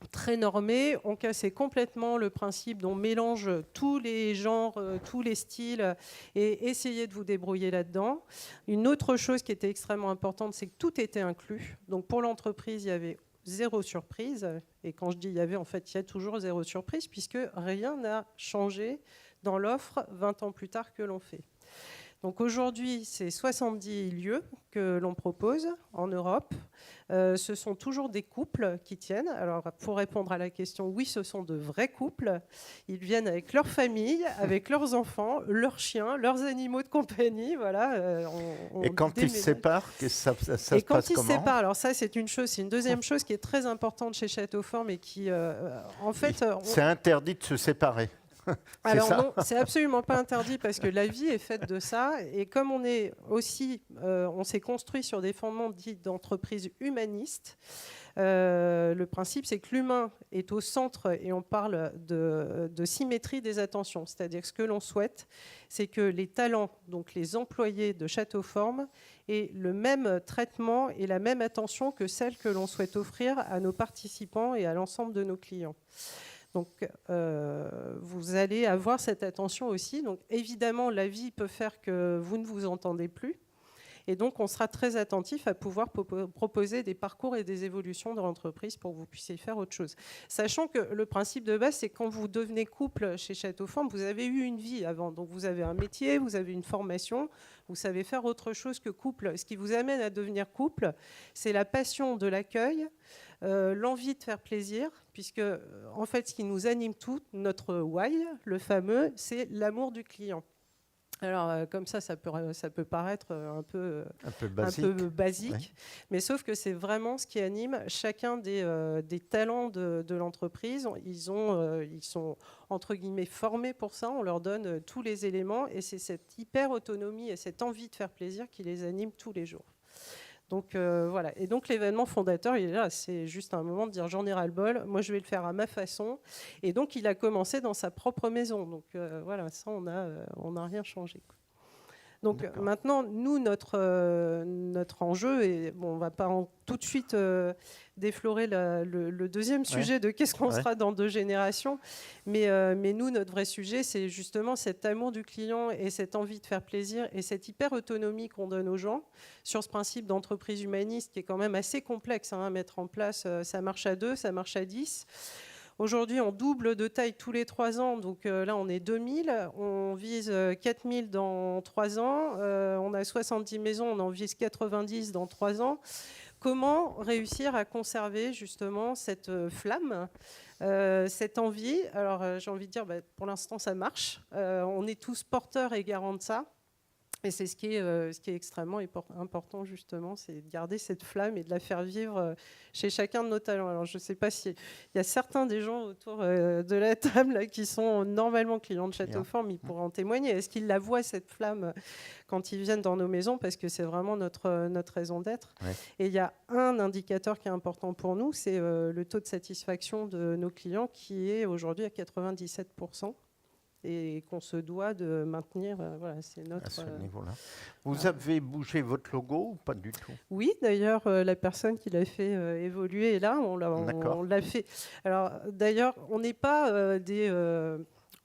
très normé. On cassait complètement le principe d'on mélange tous les genres, tous les styles et essayez de vous débrouiller là-dedans. Une autre chose qui était extrêmement importante, c'est que tout était inclus. Donc pour l'entreprise, il y avait zéro surprise. Et quand je dis il y avait, en fait, il y a toujours zéro surprise puisque rien n'a changé dans l'offre 20 ans plus tard que l'on fait. Donc aujourd'hui, c'est 70 lieux que l'on propose en Europe. Ce sont toujours des couples qui tiennent. Alors pour répondre à la question, oui, ce sont de vrais couples. Ils viennent avec leur famille, avec leurs enfants, leurs chiens, leurs animaux de compagnie. Voilà. Et quand ils se séparent, ça se et quand passe ils se comment? séparent, alors ça c'est une chose, c'est une deuxième chose qui est très importante chez Châteauforme et qui, en fait, C'est interdit de se séparer. alors ça non, c'est absolument pas interdit parce que la vie est faite de ça. Et comme on est aussi, on s'est construit sur des fondements dits d'entreprise humaniste. Le principe, c'est que l'humain est au centre et on parle de symétrie des attentions. C'est-à-dire que ce que l'on souhaite, c'est que les talents, donc les employés de Châteauforme, aient le même traitement et la même attention que celle que l'on souhaite offrir à nos participants et à l'ensemble de nos clients. Donc, vous allez avoir cette attention aussi. Donc, évidemment, la vie peut faire que vous ne vous entendez plus. Et donc, on sera très attentif à pouvoir proposer des parcours et des évolutions dans l'entreprise pour que vous puissiez faire autre chose. Sachant que le principe de base, c'est que quand vous devenez couple chez Châteauforme, vous avez eu une vie avant. Donc, vous avez un métier, vous avez une formation, vous savez faire autre chose que couple. Ce qui vous amène à devenir couple, c'est la passion de l'accueil, l'envie de faire plaisir, puisque en fait, ce qui nous anime tout, notre why, le fameux, c'est l'amour du client. Alors, comme ça peut paraître un peu basique, ouais. Mais sauf que c'est vraiment ce qui anime chacun des talents de l'entreprise. Ils sont, entre guillemets, formés pour ça. On leur donne tous les éléments et c'est cette hyper autonomie et cette envie de faire plaisir qui les anime tous les jours. Donc voilà. Et donc l'événement fondateur, il est là. C'est juste un moment de dire j'en ai ras-le-bol. Moi, je vais le faire à ma façon. Et donc il a commencé dans sa propre maison. Donc voilà, ça on a rien changé, quoi. Donc maintenant, nous, notre enjeu, et bon, on ne va pas tout de suite déflorer le deuxième sujet de qu'est-ce qu'on sera dans 2 générations, mais nous, notre vrai sujet, c'est justement cet amour du client et cette envie de faire plaisir et cette hyper autonomie qu'on donne aux gens sur ce principe d'entreprise humaniste qui est quand même assez complexe à mettre en place. Ça marche à 2, ça marche à 10. Aujourd'hui, on double de taille tous les 3 ans, donc là on est 2000, on vise 4000 dans 3 ans, on a 70 maisons, on en vise 90 dans 3 ans. Comment réussir à conserver justement cette flamme, cette envie? Alors j'ai envie de dire, pour l'instant ça marche, on est tous porteurs et garants de ça. Et c'est ce qui est extrêmement important, justement, c'est de garder cette flamme et de la faire vivre chez chacun de nos talents. Alors, je ne sais pas s'il y a certains des gens autour de la table là, qui sont normalement clients de Châteauforme, ils pourraient en témoigner. Est-ce qu'ils la voient, cette flamme, quand ils viennent dans nos maisons? Parce que c'est vraiment notre raison d'être. Ouais. Et il y a un indicateur qui est important pour nous, c'est le taux de satisfaction de nos clients qui est aujourd'hui à 97%. Et qu'on se doit de maintenir, voilà, c'est notre... À ce niveau-là. Vous avez bougé votre logo ou pas du tout? Oui, d'ailleurs, la personne qui l'a fait évoluer est là, on l'a fait. Alors, d'ailleurs, on n'est pas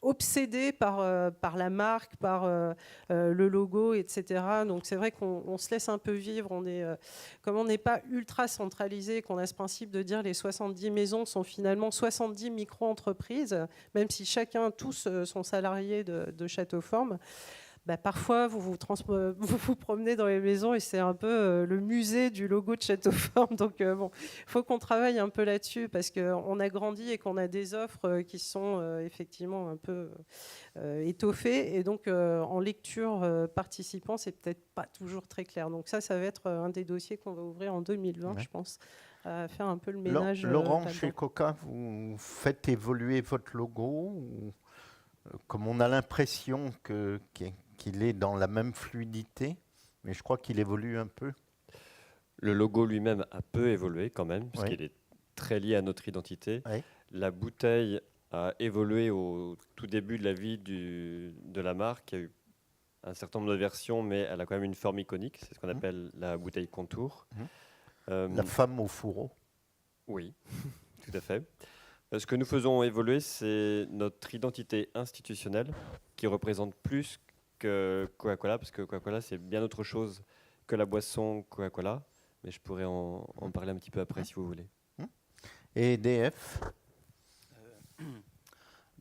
obsédé par la marque, par le logo, etc. Donc c'est vrai qu'on se laisse un peu vivre. Comme on n'est pas ultra centralisé, qu'on a ce principe de dire les 70 maisons sont finalement 70 micro-entreprises, même si chacun, tous sont salariés de Châteauforme. Parfois, vous vous promenez dans les maisons et c'est un peu le musée du logo de Châteauforme. Donc, bon, il faut qu'on travaille un peu là-dessus parce qu'on a grandi et qu'on a des offres qui sont effectivement un peu étoffées. Et donc, en lecture participant, c'est peut-être pas toujours très clair. Donc, ça va être un des dossiers qu'on va ouvrir en 2020, je pense, à faire un peu le ménage. Laurent, chez Coca, vous faites évoluer votre logo ou, comme on a l'impression qu'il est dans la même fluidité, mais je crois qu'il évolue un peu. Le logo lui-même a peu évolué quand même, puisqu'il est très lié à notre identité. Oui. La bouteille a évolué au tout début de la vie de la marque. Il y a eu un certain nombre de versions, mais elle a quand même une forme iconique. C'est ce qu'on appelle la bouteille contour. La femme au fourreau. Oui, tout à fait. Ce que nous faisons évoluer, c'est notre identité institutionnelle, qui représente plus que Coca-Cola, parce que Coca-Cola, c'est bien autre chose que la boisson Coca-Cola, mais je pourrais en parler un petit peu après si vous voulez. Et EDF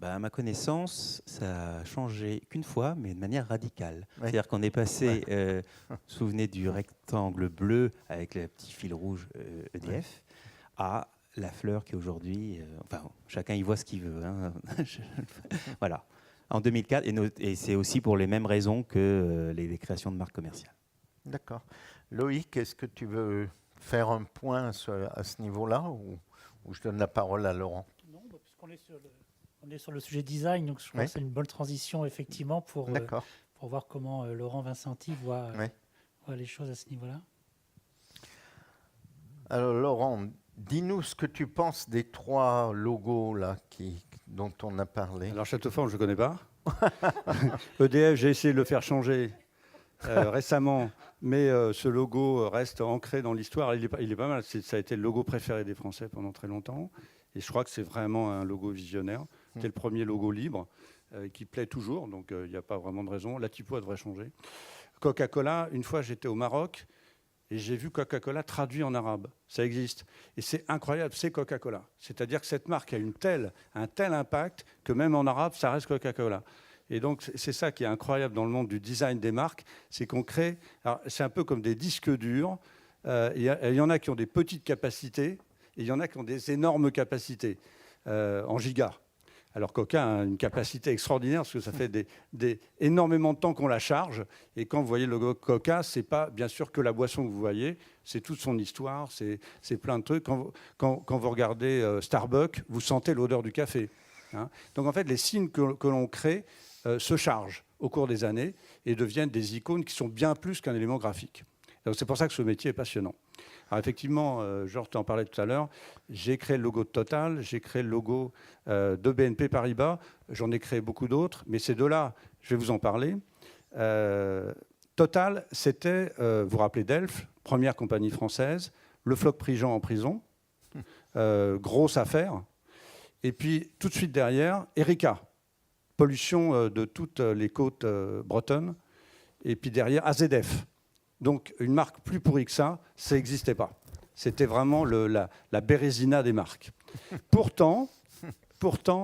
À ma connaissance, ça a changé qu'une fois, mais de manière radicale. Oui. C'est-à-dire qu'on est passé, vous vous souvenez du rectangle bleu avec le petit fil rouge EDF, à la fleur qui est aujourd'hui, enfin, chacun y voit ce qu'il veut. Hein. Voilà. En 2004, et c'est aussi pour les mêmes raisons que les créations de marques commerciales. D'accord. Loïc, est-ce que tu veux faire un point à ce niveau-là ou je donne la parole à Laurent? Non, puisqu'on est sur le sujet design, donc je crois que c'est une bonne transition effectivement pour voir comment Laurent Vincenti voit les choses à ce niveau-là. Alors Laurent, dis-nous ce que tu penses des 3 logos là dont on a parlé. Alors Châteauforme, je ne connais pas. EDF, j'ai essayé de le faire changer récemment, mais ce logo reste ancré dans l'histoire. Il est pas mal. Ça a été le logo préféré des Français pendant très longtemps. Et je crois que c'est vraiment un logo visionnaire. C'est le premier logo libre qui plaît toujours, donc il n'y a pas vraiment de raison. La typo devrait changer. Coca-Cola, une fois j'étais au Maroc et j'ai vu Coca-Cola traduit en arabe. Ça existe. Et c'est incroyable, c'est Coca-Cola. C'est-à-dire que cette marque a un tel impact que même en arabe, ça reste Coca-Cola. Et donc, c'est ça qui est incroyable dans le monde du design des marques, c'est qu'on crée... Alors, c'est un peu comme des disques durs. Il y en a qui ont des petites capacités et il y en a qui ont des énormes capacités en gigas. Alors Coca a une capacité extraordinaire parce que ça fait énormément de temps qu'on la charge. Et quand vous voyez le logo Coca, ce n'est pas bien sûr que la boisson que vous voyez, c'est toute son histoire, c'est plein de trucs. Quand vous regardez Starbucks, vous sentez l'odeur du café. Hein. Donc en fait, les signes que l'on crée se chargent au cours des années et deviennent des icônes qui sont bien plus qu'un élément graphique. Donc c'est pour ça que ce métier est passionnant. Alors effectivement, Georges t'en parlait tout à l'heure, j'ai créé le logo de Total, j'ai créé le logo de BNP Paribas, j'en ai créé beaucoup d'autres, mais ces deux-là, je vais vous en parler. Total, c'était, vous vous rappelez d'Elf, première compagnie française, le Floch Prigent en prison, grosse affaire, et puis tout de suite derrière, Erika, pollution de toutes les côtes bretonnes, et puis derrière, AZF. Donc, une marque plus pourrie que ça n'existait pas. C'était vraiment la Bérésina des marques. Pourtant,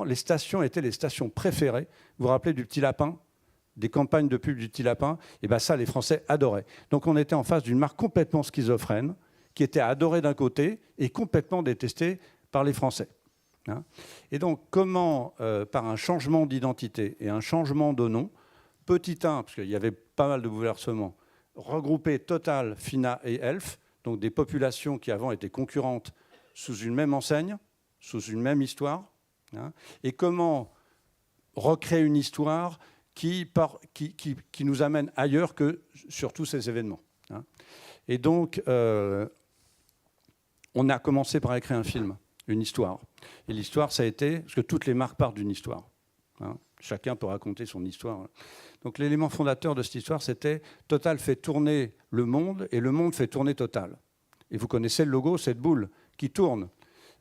les stations étaient les stations préférées. Vous vous rappelez du Petit Lapin, des campagnes de pub du Petit Lapin? Et bien ça, les Français adoraient. Donc, on était en face d'une marque complètement schizophrène, qui était adorée d'un côté et complètement détestée par les Français. Hein. Et donc, comment, par un changement d'identité et un changement de nom, petit 1, parce qu'il y avait pas mal de bouleversements, regrouper Total, Fina et Elf, donc des populations qui avant étaient concurrentes sous une même enseigne, sous une même histoire, hein, et comment recréer une histoire qui nous amène ailleurs que sur tous ces événements. Hein. Et donc, on a commencé par écrire un film, une histoire. Et l'histoire, ça a été, parce que toutes les marques partent d'une histoire. Hein. Chacun peut raconter son histoire. Donc l'élément fondateur de cette histoire, c'était Total fait tourner le monde et le monde fait tourner Total. Et vous connaissez le logo, cette boule qui tourne.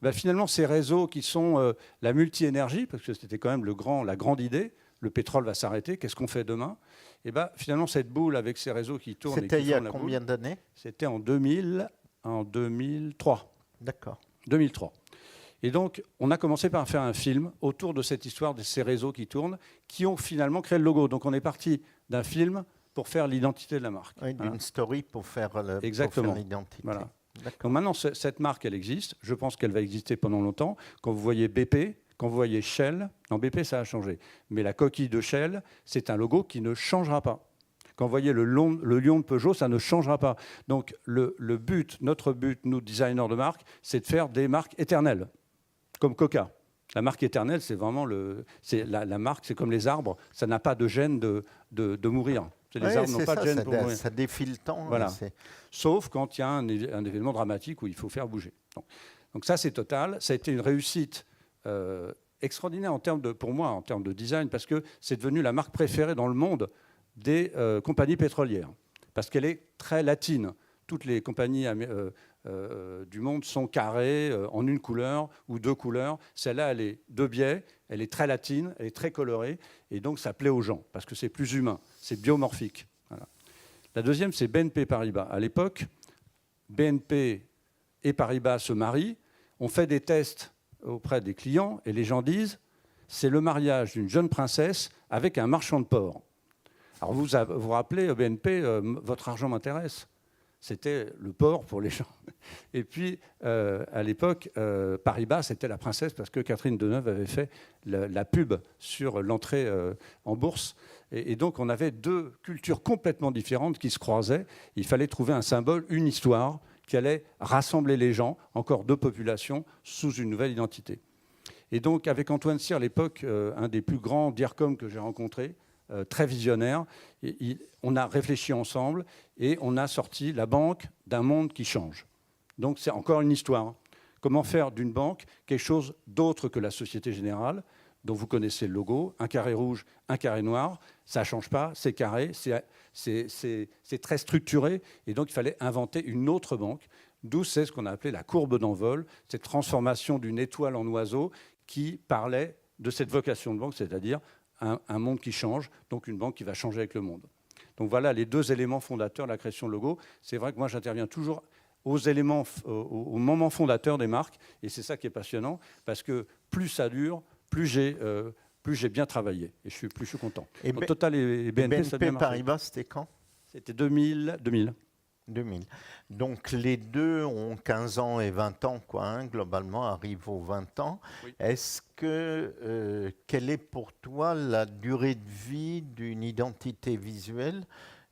Ben finalement, ces réseaux qui sont la multi-énergie, parce que c'était quand même la grande idée, le pétrole va s'arrêter, qu'est-ce qu'on fait demain? Et ben finalement, cette boule avec ces réseaux qui tournent... C'était il y a combien d'années? C'était en 2003. D'accord. 2003. Et donc, on a commencé par faire un film autour de cette histoire de ces réseaux qui tournent, qui ont finalement créé le logo. Donc, on est parti d'un film pour faire l'identité de la marque. Oui, d'une story pour faire l'identité. Voilà. Donc maintenant, cette marque, elle existe. Je pense qu'elle va exister pendant longtemps. Quand vous voyez BP, quand vous voyez Shell, non, BP, ça a changé. Mais la coquille de Shell, c'est un logo qui ne changera pas. Quand vous voyez le lion de Peugeot, ça ne changera pas. Donc, notre but, nous, designers de marque, c'est de faire des marques éternelles. Comme Coca. La marque éternelle, c'est vraiment la marque, c'est comme les arbres, ça n'a pas de gêne de mourir. Les arbres n'ont pas de gêne pour mourir. Ça défie le temps. Voilà. Sauf quand il y a un événement dramatique où il faut faire bouger. Donc ça, c'est Total. Ça a été une réussite extraordinaire pour moi, en termes de design, parce que c'est devenu la marque préférée dans le monde des compagnies pétrolières. Parce qu'elle est très latine. Toutes les compagnies du monde sont carrées en une couleur ou deux couleurs. Celle-là, elle est deux biais, elle est très latine, elle est très colorée, et donc ça plaît aux gens, parce que c'est plus humain, c'est biomorphique. Voilà. La deuxième, c'est BNP Paribas. À l'époque, BNP et Paribas se marient, on fait des tests auprès des clients, et les gens disent, c'est le mariage d'une jeune princesse avec un marchand de porc. Alors vous vous rappelez, BNP, votre argent m'intéresse. C'était le porc pour les gens. Et puis, à l'époque, Paribas, c'était la princesse parce que Catherine Deneuve avait fait la pub sur l'entrée en bourse. Et donc, on avait deux cultures complètement différentes qui se croisaient. Il fallait trouver un symbole, une histoire qui allait rassembler les gens, encore deux populations, sous une nouvelle identité. Et donc, avec Antoine Cyr, à l'époque, un des plus grands DIRCOM que j'ai rencontrés, très visionnaire, on a réfléchi ensemble et on a sorti la banque d'un monde qui change. Donc c'est encore une histoire. Comment faire d'une banque quelque chose d'autre que la Société Générale, dont vous connaissez le logo, un carré rouge, un carré noir, ça ne change pas, c'est carré, c'est très structuré, et donc il fallait inventer une autre banque, d'où c'est ce qu'on a appelé la courbe d'envol, cette transformation d'une étoile en oiseau qui parlait de cette vocation de banque, c'est-à-dire un monde qui change, donc une banque qui va changer avec le monde. Donc voilà les deux éléments fondateurs de la création de logo. C'est vrai que moi j'interviens toujours aux éléments, au moment fondateur des marques, et c'est ça qui est passionnant, parce que plus ça dure, plus j'ai bien travaillé, et plus je suis content. Et Total et BNP, ça a bien marché. Paribas, c'était quand? C'était 2000. 2000. Donc les deux ont 15 ans et 20 ans, quoi, hein, globalement, arrivent aux 20 ans. Oui. Est-ce que, quelle est pour toi la durée de vie d'une identité visuelle?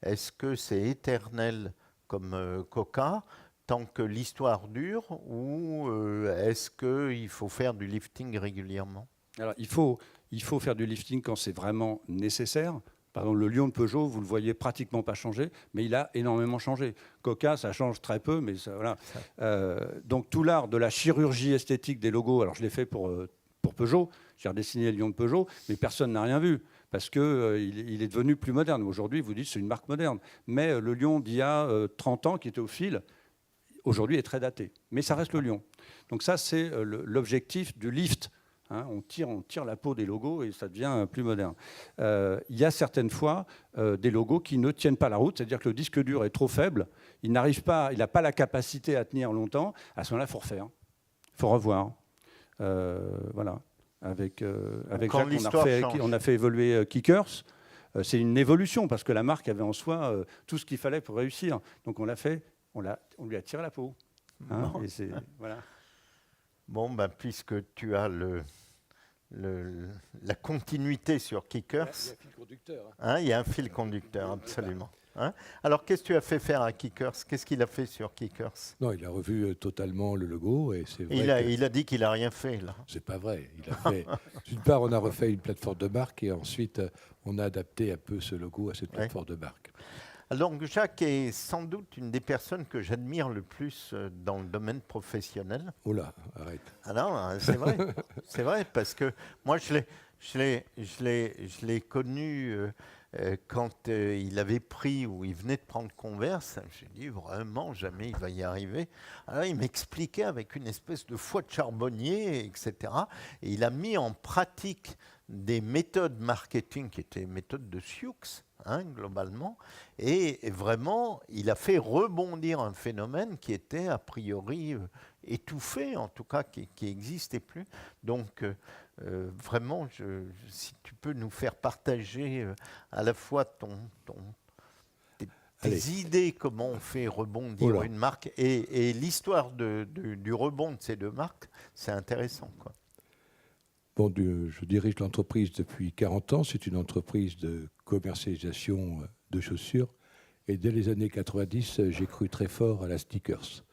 Est-ce que c'est éternel comme Coca, tant que l'histoire dure, ou est-ce qu'il faut faire du lifting régulièrement? Alors, il faut faire du lifting quand c'est vraiment nécessaire. Par exemple, le lion de Peugeot, vous ne le voyez pratiquement pas changer, mais il a énormément changé. Coca, ça change très peu, mais ça, voilà. Donc tout l'art de la chirurgie esthétique des logos, alors je l'ai fait pour Peugeot, j'ai redessiné le lion de Peugeot, mais personne n'a rien vu, parce qu'il il est devenu plus moderne. Aujourd'hui, vous dites c'est une marque moderne, mais le lion d'il y a 30 ans, qui était au fil, aujourd'hui est très daté. Mais ça reste le lion. Donc ça, c'est l'objectif du lift. Hein, on tire la peau des logos et ça devient plus moderne. Il y a certaines fois des logos qui ne tiennent pas la route, c'est-à-dire que le disque dur est trop faible, il n'a pas la capacité à tenir longtemps. À ce moment-là, il faut refaire, il faut revoir. Voilà. Avec Jacques, on a fait évoluer Kickers. C'est une évolution parce que la marque avait en soi tout ce qu'il fallait pour réussir. Donc on l'a fait, on lui a tiré la peau. Hein, et voilà. Bon, ben, puisque tu as la continuité sur Kickers. Il y a un fil conducteur. Hein, il y a un fil conducteur, absolument. Hein, alors, qu'est-ce que tu as fait faire à Kickers? Qu'est-ce qu'il a fait sur Kickers? Non, il a revu totalement le logo. Et c'est vrai il a dit qu'il n'a rien fait, là. C'est pas vrai. Il a fait. D'une part, on a refait une plateforme de marque et ensuite, on a adapté un peu ce logo à cette plateforme de marque. Alors, Jacques est sans doute une des personnes que j'admire le plus dans le domaine professionnel. Oh là, arrête. Ah non, c'est vrai. C'est vrai, parce que moi, je l'ai connu quand il avait pris, ou il venait de prendre Converse. J'ai dit, vraiment, jamais il va y arriver. Alors, il m'expliquait avec une espèce de foi de charbonnier, etc. Et il a mis en pratique des méthodes marketing qui étaient méthodes de Sioux, hein, globalement, et vraiment, il a fait rebondir un phénomène qui était a priori étouffé, en tout cas qui n'existait plus. Donc, vraiment, si tu peux nous faire partager à la fois tes idées, comment on fait rebondir une marque, et l'histoire du rebond de ces deux marques, c'est intéressant, quoi. Bon, je dirige l'entreprise depuis 40 ans. C'est une entreprise de commercialisation de chaussures. Et dès les années 90, j'ai cru très fort à la sneakers.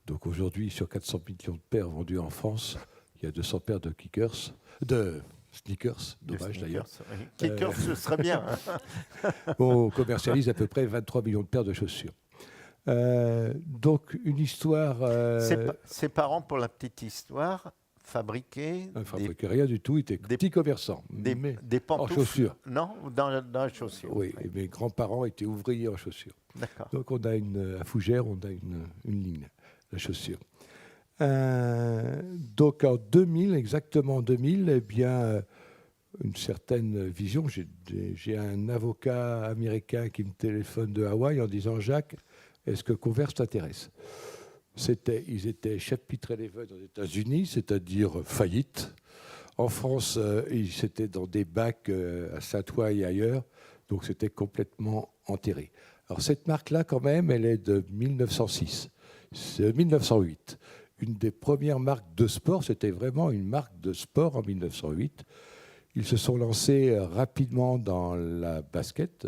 Donc aujourd'hui, sur 400 millions de paires vendues en France, il y a 200 paires de sneakers. Dommage d'ailleurs. Oui. Kickers, ce serait bien. On commercialise à peu près 23 millions de paires de chaussures. Donc une histoire... Ses parents, pour la petite histoire... fabriquaient rien du tout, ils étaient petits commerçants. Des pantoufles. En chaussures. Non, dans la chaussure. Oui, et mes grands-parents étaient ouvriers en chaussures. D'accord. Donc on a à Fougères, on a une ligne, la chaussure. Donc en 2000, exactement en 2000, eh bien, une certaine vision. J'ai un avocat américain qui me téléphone de Hawaï en disant « Jacques, est-ce que Converse t'intéresse ?» Ils étaient chapitre 11 aux États-Unis, c'est-à-dire faillite. En France, c'était dans des bacs à Saint-Ouen et ailleurs, donc c'était complètement enterré. Alors cette marque-là, quand même, elle est de 1906. C'est 1908. Une des premières marques de sport, c'était vraiment une marque de sport en 1908. Ils se sont lancés rapidement dans la basket.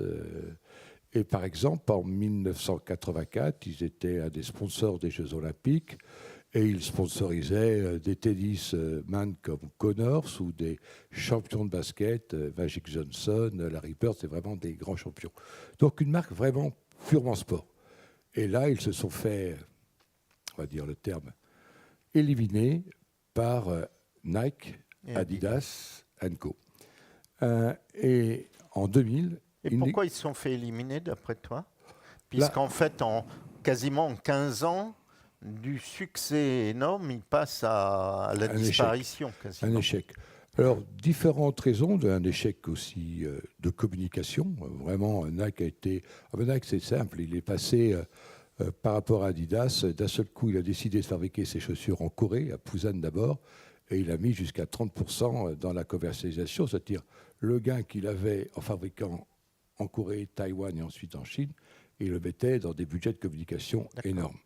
Et par exemple, en 1984, ils étaient un des sponsors des Jeux Olympiques et ils sponsorisaient des tennisman comme Connors ou des champions de basket, Magic Johnson, Larry Bird, c'est vraiment des grands champions. Donc une marque vraiment purement sport. Et là, ils se sont fait, on va dire le terme, éliminés par Nike, Adidas & Co. Et en 2000... Et pourquoi ils se sont fait éliminer, d'après toi? Puisqu'en fait, quasiment 15 ans, du succès énorme, ils passent à la disparition. Un échec. Alors, différentes raisons, un échec aussi de communication. Vraiment, Nike a été... Nike, c'est simple, il est passé par rapport à Adidas. D'un seul coup, il a décidé de fabriquer ses chaussures en Corée, à Busan d'abord, et il a mis jusqu'à 30% dans la commercialisation, c'est-à-dire le gain qu'il avait en fabriquant en Corée, Taïwan et ensuite en Chine, et il le mettait dans des budgets de communication énormes.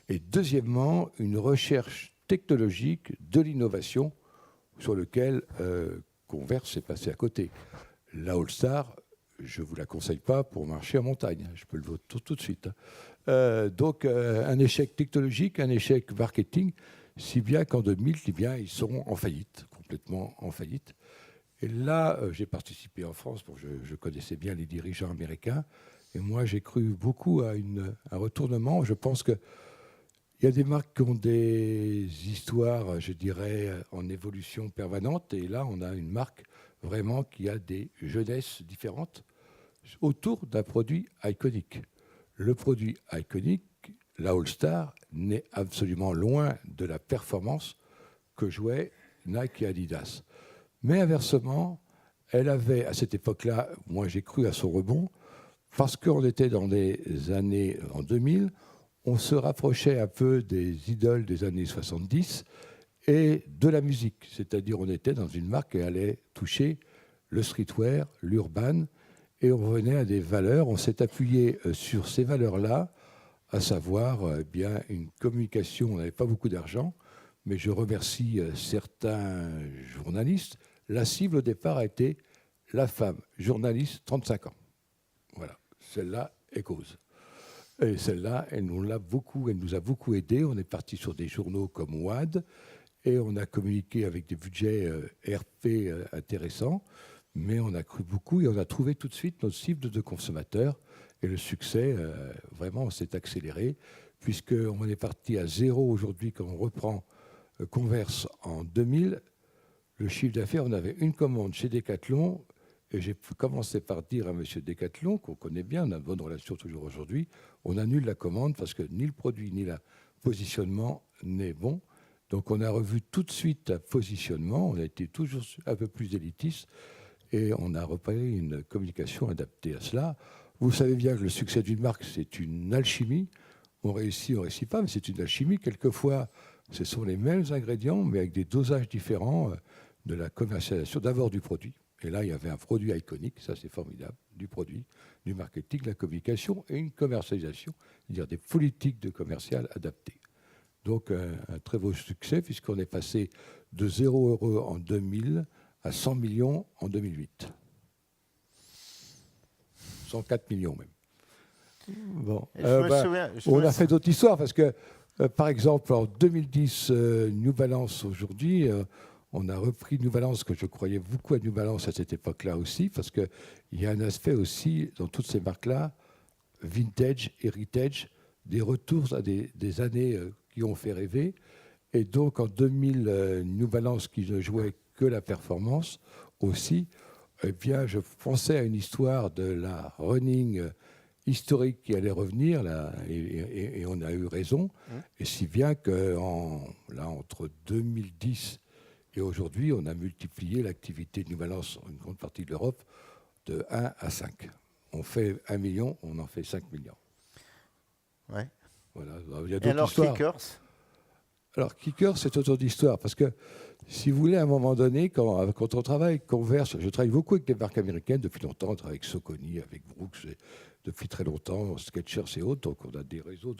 Et deuxièmement, une recherche technologique de l'innovation sur lequel Converse s'est passé à côté. La All-Star, je ne vous la conseille pas pour marcher en montagne, je peux le dire tout de suite. Donc un échec technologique, un échec marketing, si bien qu'en 2000, ils sont en faillite, complètement en faillite. Et là, j'ai participé en France, je connaissais bien les dirigeants américains, et moi j'ai cru beaucoup à un retournement. Je pense qu'il y a des marques qui ont des histoires, je dirais, en évolution permanente, et là on a une marque vraiment qui a des jeunesses différentes autour d'un produit iconique. Le produit iconique, la All-Star, n'est absolument loin de la performance que jouaient Nike et Adidas. Mais inversement, elle avait, à cette époque-là, moi j'ai cru à son rebond, parce qu'on était dans des années, en 2000, on se rapprochait un peu des idoles des années 70 et de la musique. C'est-à-dire on était dans une marque qui allait toucher le streetwear, l'urban, et on revenait à des valeurs. On s'est appuyé sur ces valeurs-là, à savoir bien une communication. On n'avait pas beaucoup d'argent, mais je remercie certains journalistes. La cible au départ a été la femme, journaliste, 35 ans. Voilà, celle-là est cause. Et celle-là, elle nous a beaucoup aidés. On est parti sur des journaux comme WAD et on a communiqué avec des budgets RP intéressants, mais on a cru beaucoup et on a trouvé tout de suite notre cible de consommateurs. Et le succès, vraiment, s'est accéléré, puisqu'on est parti à zéro aujourd'hui quand on reprend Converse en 2000. Le chiffre d'affaires, on avait une commande chez Decathlon, et j'ai commencé par dire à M. Decathlon, qu'on connaît bien, on a une bonne relation toujours aujourd'hui, on annule la commande parce que ni le produit ni le positionnement n'est bon. Donc on a revu tout de suite un positionnement, on a été toujours un peu plus élitiste, et on a repris une communication adaptée à cela. Vous savez bien que le succès d'une marque, c'est une alchimie. On réussit pas, mais c'est une alchimie. Quelquefois, ce sont les mêmes ingrédients, mais avec des dosages différents de la commercialisation, d'abord du produit. Et là, il y avait un produit iconique, ça c'est formidable, du produit, du marketing, de la communication et une commercialisation, c'est-à-dire des politiques de commercial adaptées. Donc un très beau succès, puisqu'on est passé de 0 € en 2000 à 100 millions en 2008. 104 millions même. Bon. On a fait d'autres histoires, parce que, par exemple, en 2010, New Balance aujourd'hui... on a repris New Balance, que je croyais beaucoup à New Balance à cette époque-là aussi, parce qu'il y a un aspect aussi, dans toutes ces marques-là, vintage, heritage, des retours à des années qui ont fait rêver. Et donc, en 2000, New Balance, qui ne jouait que la performance aussi, eh bien, je pensais à une histoire de la running historique qui allait revenir, là, et on a eu raison. Et si bien que entre 2010 et aujourd'hui, on a multiplié l'activité de New Balance, une grande partie de l'Europe, de 1 à 5. On fait 1 million, on en fait 5 millions. Ouais. Voilà. Il y a et alors, histoires. Kickers? Alors, Kickers, c'est autre histoire, parce que Si vous voulez, à un moment donné, quand on travaille, converse, je travaille beaucoup avec des marques américaines depuis longtemps, on travaille avec Saucony, avec Brooks, depuis très longtemps, Skechers et autres, donc on a des réseaux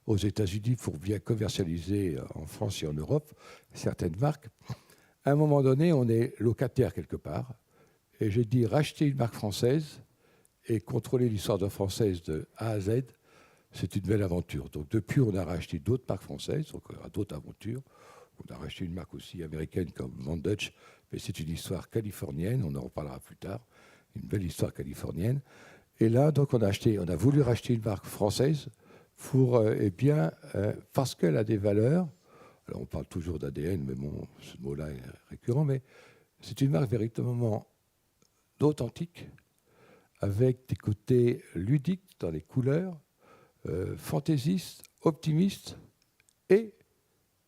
aux États-Unis pour bien commercialiser en France et en Europe certaines marques. À un moment donné, on est locataire quelque part, et j'ai dit racheter une marque française et contrôler l'histoire de française de A à Z, c'est une belle aventure. Donc depuis, on a racheté d'autres marques françaises, donc on a d'autres aventures. On a racheté une marque aussi américaine comme Von Dutch, mais c'est une histoire californienne, on en reparlera plus tard, une belle histoire californienne. Et là, donc, on a voulu racheter une marque française pour, parce qu'elle a des valeurs. Alors, on parle toujours d'ADN, mais bon, ce mot-là est récurrent, mais c'est une marque véritablement authentique, avec des côtés ludiques dans les couleurs, fantaisistes, optimistes, et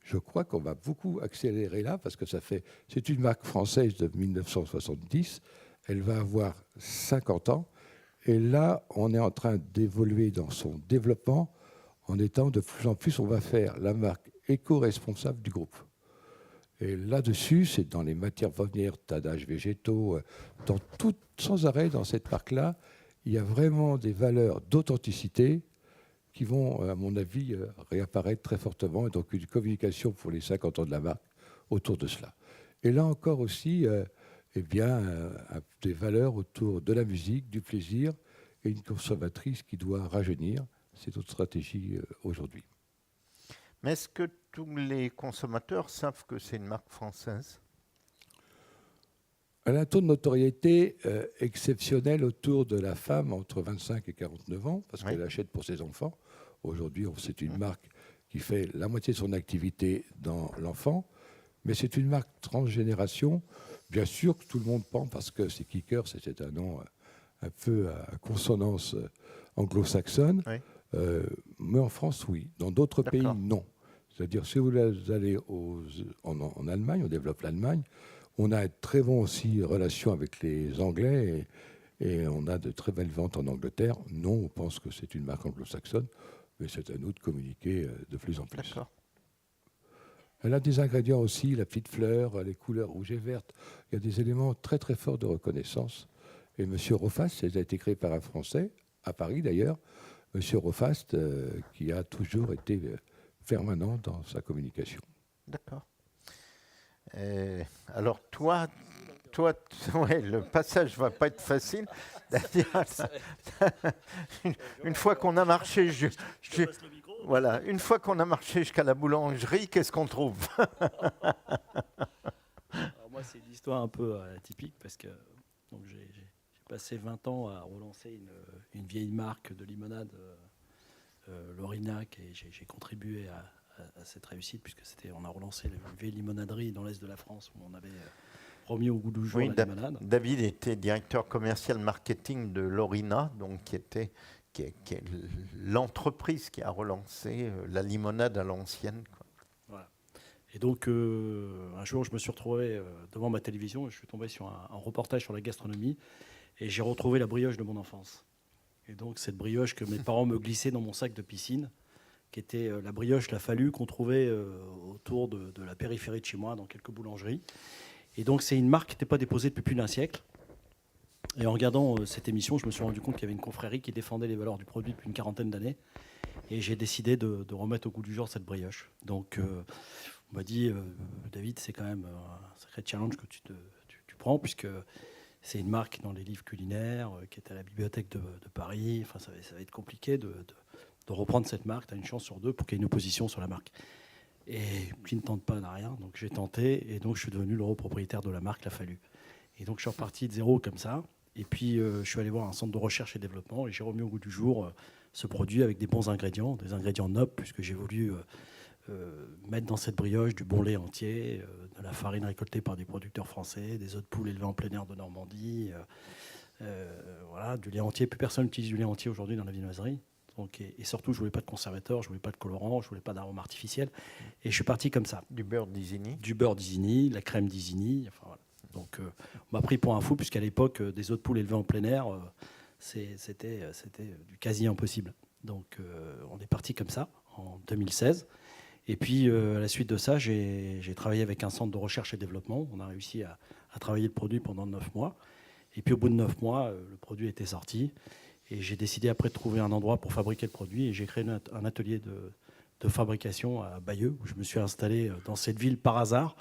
je crois qu'on va beaucoup accélérer là, parce que c'est une marque française de 1970, elle va avoir 50 ans, et là, on est en train d'évoluer dans son développement, en étant de plus en plus, on va faire la marque éco-responsable du groupe. Et là-dessus, c'est dans les matières premières, tadages végétaux, sans arrêt dans cette marque-là, il y a vraiment des valeurs d'authenticité qui vont, à mon avis, réapparaître très fortement, et donc une communication pour les 50 ans de la marque autour de cela. Et là encore aussi, des valeurs autour de la musique, du plaisir, et une consommatrice qui doit rajeunir. C'est notre stratégie aujourd'hui. Mais est-ce que tous les consommateurs savent que c'est une marque française ? Elle a un taux de notoriété exceptionnel autour de la femme entre 25 et 49 ans, parce qu'elle achète pour ses enfants. Aujourd'hui, c'est une marque qui fait la moitié de son activité dans l'enfant, mais c'est une marque transgénération. Bien sûr que tout le monde pense, parce que c'est Kickers, c'est un nom un peu à consonance anglo-saxonne, mais en France, oui. Dans d'autres pays, non. C'est-à-dire, si vous allez en Allemagne, on développe l'Allemagne, on a très bon aussi relation avec les Anglais et on a de très belles ventes en Angleterre. Non, on pense que c'est une marque anglo-saxonne, mais c'est à nous de communiquer de plus en plus. D'accord. Elle a des ingrédients aussi, la petite fleur, les couleurs rouges et vertes. Il y a des éléments très très forts de reconnaissance. Et M. Rofast, ça a été créé par un Français, à Paris d'ailleurs, M. Rofast, qui a toujours été permanent dans sa communication. D'accord. Alors toi, ouais, le passage va pas être facile. Une fois qu'on a marché, voilà, une fois qu'on a marché jusqu'à la boulangerie, qu'est-ce qu'on trouve ? Alors moi, c'est une histoire un peu atypique parce que donc j'ai passé 20 ans à relancer une vieille marque de limonade, l'Orinac, et j'ai contribué à cette réussite, puisque on a relancé une vieille limonaderie dans l'est de la France où on avait remis au goût du jour la limonade. David était directeur commercial marketing de l'Orina, donc qui est l'entreprise qui a relancé la limonade à l'ancienne, quoi. Voilà. Et donc un jour, je me suis retrouvé devant ma télévision et je suis tombé sur un reportage sur la gastronomie et j'ai retrouvé la brioche de mon enfance. Et donc cette brioche que mes parents me glissaient dans mon sac de piscine, qui était la brioche, la Fallu, qu'on trouvait autour de la périphérie de chez moi, dans quelques boulangeries. Et donc, c'est une marque qui n'était pas déposée depuis plus d'un siècle. Et en regardant cette émission, je me suis rendu compte qu'il y avait une confrérie qui défendait les valeurs du produit depuis une quarantaine d'années. Et j'ai décidé de remettre au goût du jour cette brioche. Donc, on m'a dit, David, c'est quand même un sacré challenge que tu prends, puisque c'est une marque dans les livres culinaires, qui est à la bibliothèque de Paris. Enfin, ça va être compliqué de reprendre cette marque. Tu as une chance sur deux pour qu'il y ait une opposition sur la marque. Et qui ne tente pas n'a rien. Donc j'ai tenté et donc je suis devenu le propriétaire de la marque La Fallu. Et donc je suis reparti de zéro comme ça. Et puis je suis allé voir un centre de recherche et développement et j'ai remis au goût du jour ce produit avec des bons ingrédients, des ingrédients nobles, puisque j'ai voulu mettre dans cette brioche du bon lait entier, de la farine récoltée par des producteurs français, des œufs de poule élevés en plein air de Normandie, voilà, du lait entier. Plus personne n'utilise du lait entier aujourd'hui dans la viennoiserie. Donc, et surtout, je ne voulais pas de conservateur, je ne voulais pas de colorant, je ne voulais pas d'arôme artificiel. Et je suis parti comme ça. Du beurre d'Isigny. Du beurre d'Isigny, la crème d'Isigny. Enfin, voilà. Donc, on m'a pris pour un fou, puisqu'à l'époque, des œufs de poule élevés en plein air, c'était du quasi impossible. Donc, on est parti comme ça, en 2016. Et puis, à la suite de ça, j'ai travaillé avec un centre de recherche et développement. On a réussi à travailler le produit pendant 9 mois. Et puis, au bout de 9 mois, le produit était sorti. Et j'ai décidé après de trouver un endroit pour fabriquer le produit. Et j'ai créé un atelier de fabrication à Bayeux, où je me suis installé dans cette ville par hasard.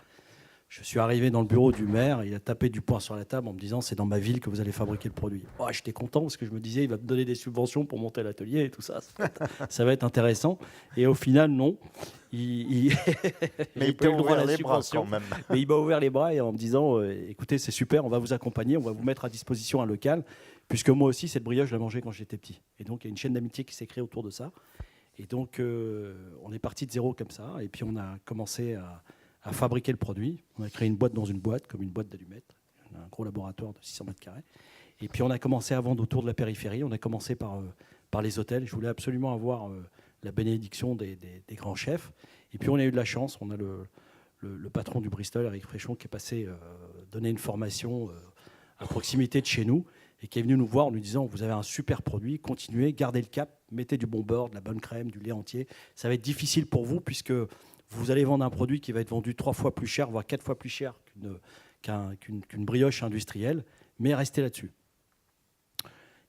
Je suis arrivé dans le bureau du maire, il a tapé du poing sur la table en me disant « c'est dans ma ville que vous allez fabriquer le produit ». J'étais content parce que je me disais « il va me donner des subventions pour monter l'atelier et tout ça, ça va être intéressant ». Et au final, non. Mais il peut ouvrir les bras quand même. Mais il m'a ouvert les bras et en me disant « écoutez, c'est super, on va vous accompagner, on va vous mettre à disposition un local ». Puisque moi aussi, cette brioche, je la mangeais quand j'étais petit. Et donc, il y a une chaîne d'amitié qui s'est créée autour de ça. Et donc, on est parti de zéro comme ça. Et puis, on a commencé à fabriquer le produit. On a créé une boîte dans une boîte, comme une boîte d'allumettes. On a un gros laboratoire de 600 mètres carrés. Et puis, on a commencé à vendre autour de la périphérie. On a commencé par les hôtels. Je voulais absolument avoir la bénédiction des grands chefs. Et puis, on a eu de la chance. On a le patron du Bristol, Eric Fréchon, qui est passé donner une formation à proximité de chez nous et qui est venu nous voir en nous disant « vous avez un super produit, continuez, gardez le cap, mettez du bon beurre, de la bonne crème, du lait entier. Ça va être difficile pour vous puisque vous allez vendre un produit qui va être vendu 3 fois plus cher, voire 4 fois plus cher qu'une brioche industrielle, mais restez là-dessus. »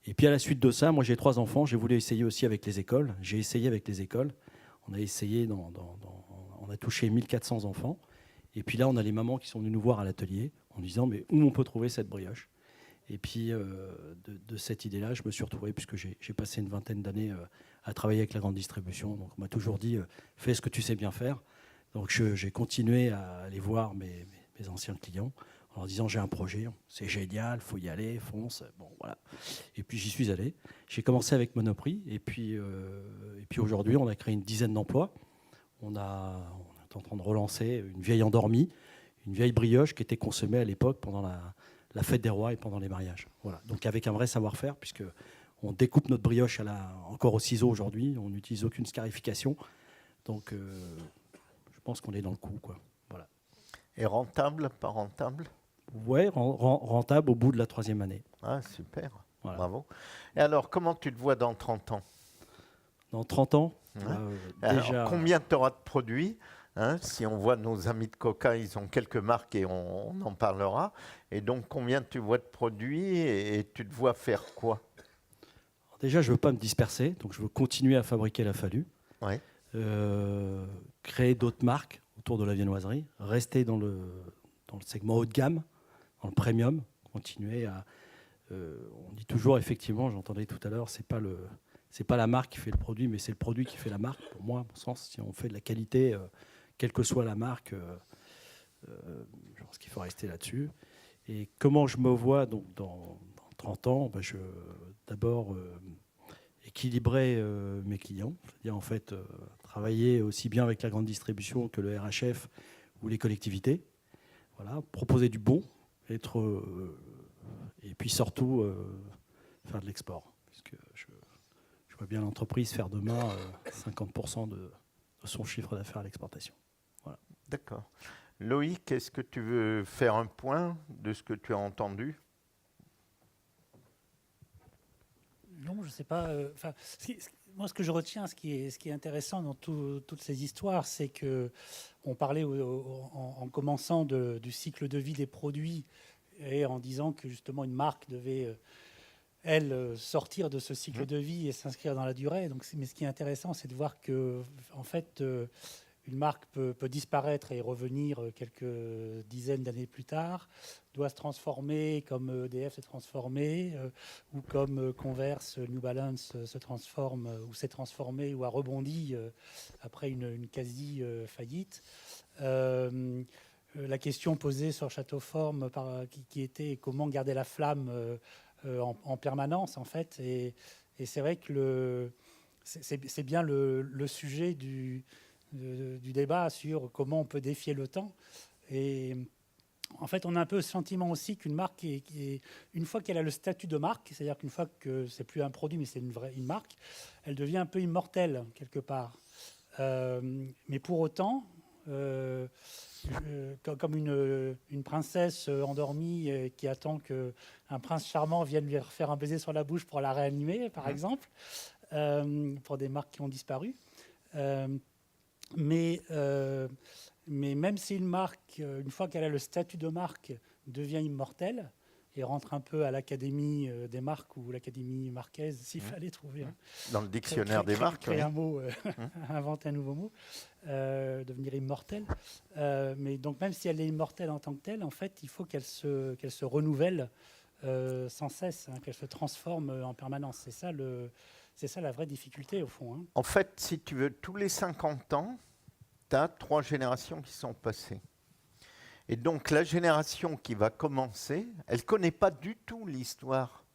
Et puis à la suite de ça, moi j'ai 3 enfants, j'ai voulu essayer aussi avec les écoles. J'ai essayé avec les écoles. On a essayé, on a touché 1400 enfants. Et puis là, on a les mamans qui sont venues nous voir à l'atelier en disant « mais où on peut trouver cette brioche ?» Et puis de cette idée-là, je me suis retrouvé, puisque j'ai passé une vingtaine d'années à travailler avec la grande distribution. Donc on m'a toujours dit fais ce que tu sais bien faire. Donc j'ai continué à aller voir mes anciens clients en leur disant j'ai un projet, c'est génial, faut y aller, fonce. Bon voilà. Et puis j'y suis allé. J'ai commencé avec Monoprix et puis aujourd'hui on a créé une dizaine d'emplois. On est en train de relancer une vieille endormie, une vieille brioche qui était consommée à l'époque pendant la fête des rois et pendant les mariages. Voilà. Donc avec un vrai savoir-faire, puisque on découpe notre brioche encore au ciseau aujourd'hui, on n'utilise aucune scarification. Donc je pense qu'on est dans le coup, quoi. Voilà. Et rentable, pas rentable? Ouais, rentable au bout de la 3e année. Ah, super, voilà. Bravo. Et alors, comment tu te vois dans 30 ans? Dans 30 ans déjà... Combien tu auras de produits? Si on voit nos amis de Coca, ils ont quelques marques et on en parlera. Et donc, combien tu vois de produits et tu te vois faire quoi? Alors déjà, je ne veux pas me disperser, donc je veux continuer à fabriquer la Fallu, ouais. Créer d'autres marques autour de la viennoiserie, rester dans le segment haut de gamme, dans le premium, continuer à... on dit toujours, effectivement, j'entendais tout à l'heure, c'est pas la marque qui fait le produit, mais c'est le produit qui fait la marque. Pour moi, à mon sens, si on fait de la qualité... quelle que soit la marque, je pense qu'il faut rester là-dessus. Et comment je me vois donc, dans 30 ans, d'abord équilibrer mes clients, c'est-à-dire en fait travailler aussi bien avec la grande distribution que le RHF ou les collectivités. Voilà, proposer du bon, et puis surtout faire de l'export. Puisque je vois bien l'entreprise faire demain 50% de son chiffre d'affaires à l'exportation. Voilà. D'accord. Loïc, est-ce que tu veux faire un point de ce que tu as entendu? Non, je ne sais pas. Moi, ce que je retiens, ce qui est intéressant dans toutes ces histoires, c'est qu'on parlait en commençant du cycle de vie des produits et en disant que justement une marque devait, elle, sortir de ce cycle de vie et s'inscrire dans la durée. Donc, mais ce qui est intéressant, c'est de voir que, en fait, une marque peut disparaître et revenir quelques dizaines d'années plus tard, doit se transformer comme EDF s'est transformé, ou comme Converse, New Balance se transforme, ou s'est transformé, ou a rebondi après une quasi-faillite. La question posée sur Château Forme, qui était comment garder la flamme en permanence, en fait. Et c'est vrai que c'est bien le sujet du débat sur comment on peut défier le temps. Et en fait, on a un peu le sentiment aussi qu'une marque, une fois qu'elle a le statut de marque, c'est-à-dire qu'une fois que c'est plus un produit, mais c'est une marque, elle devient un peu immortelle, quelque part. Mais pour autant, comme une princesse endormie qui attend qu'un prince charmant vienne lui faire un baiser sur la bouche pour la réanimer, par exemple, pour des marques qui ont disparu. Mais même si une marque, une fois qu'elle a le statut de marque, devient immortelle et rentre un peu à l'académie des marques ou l'académie marquaise, s'il fallait trouver Dans le dictionnaire des marques, créer oui. un mot, inventer un nouveau mot, devenir immortelle. Mais donc même si elle est immortelle en tant que telle, en fait, il faut qu'elle se renouvelle sans cesse, qu'elle se transforme en permanence. C'est ça la vraie difficulté au fond. En fait, si tu veux, tous les 50 ans, tu as 3 générations qui sont passées. Et donc la génération qui va commencer, elle ne connaît pas du tout l'histoire.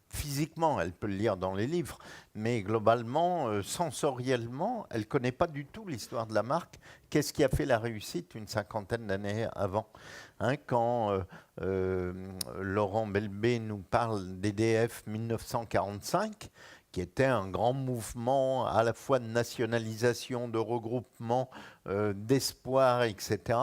Physiquement, elle peut le lire dans les livres, mais globalement, sensoriellement, elle ne connaît pas du tout l'histoire de la marque. Qu'est-ce qui a fait la réussite une 50aine d'années avant, quand Laurent Belbé nous parle d'EDF 1945, qui était un grand mouvement à la fois de nationalisation, de regroupement, d'espoir, etc.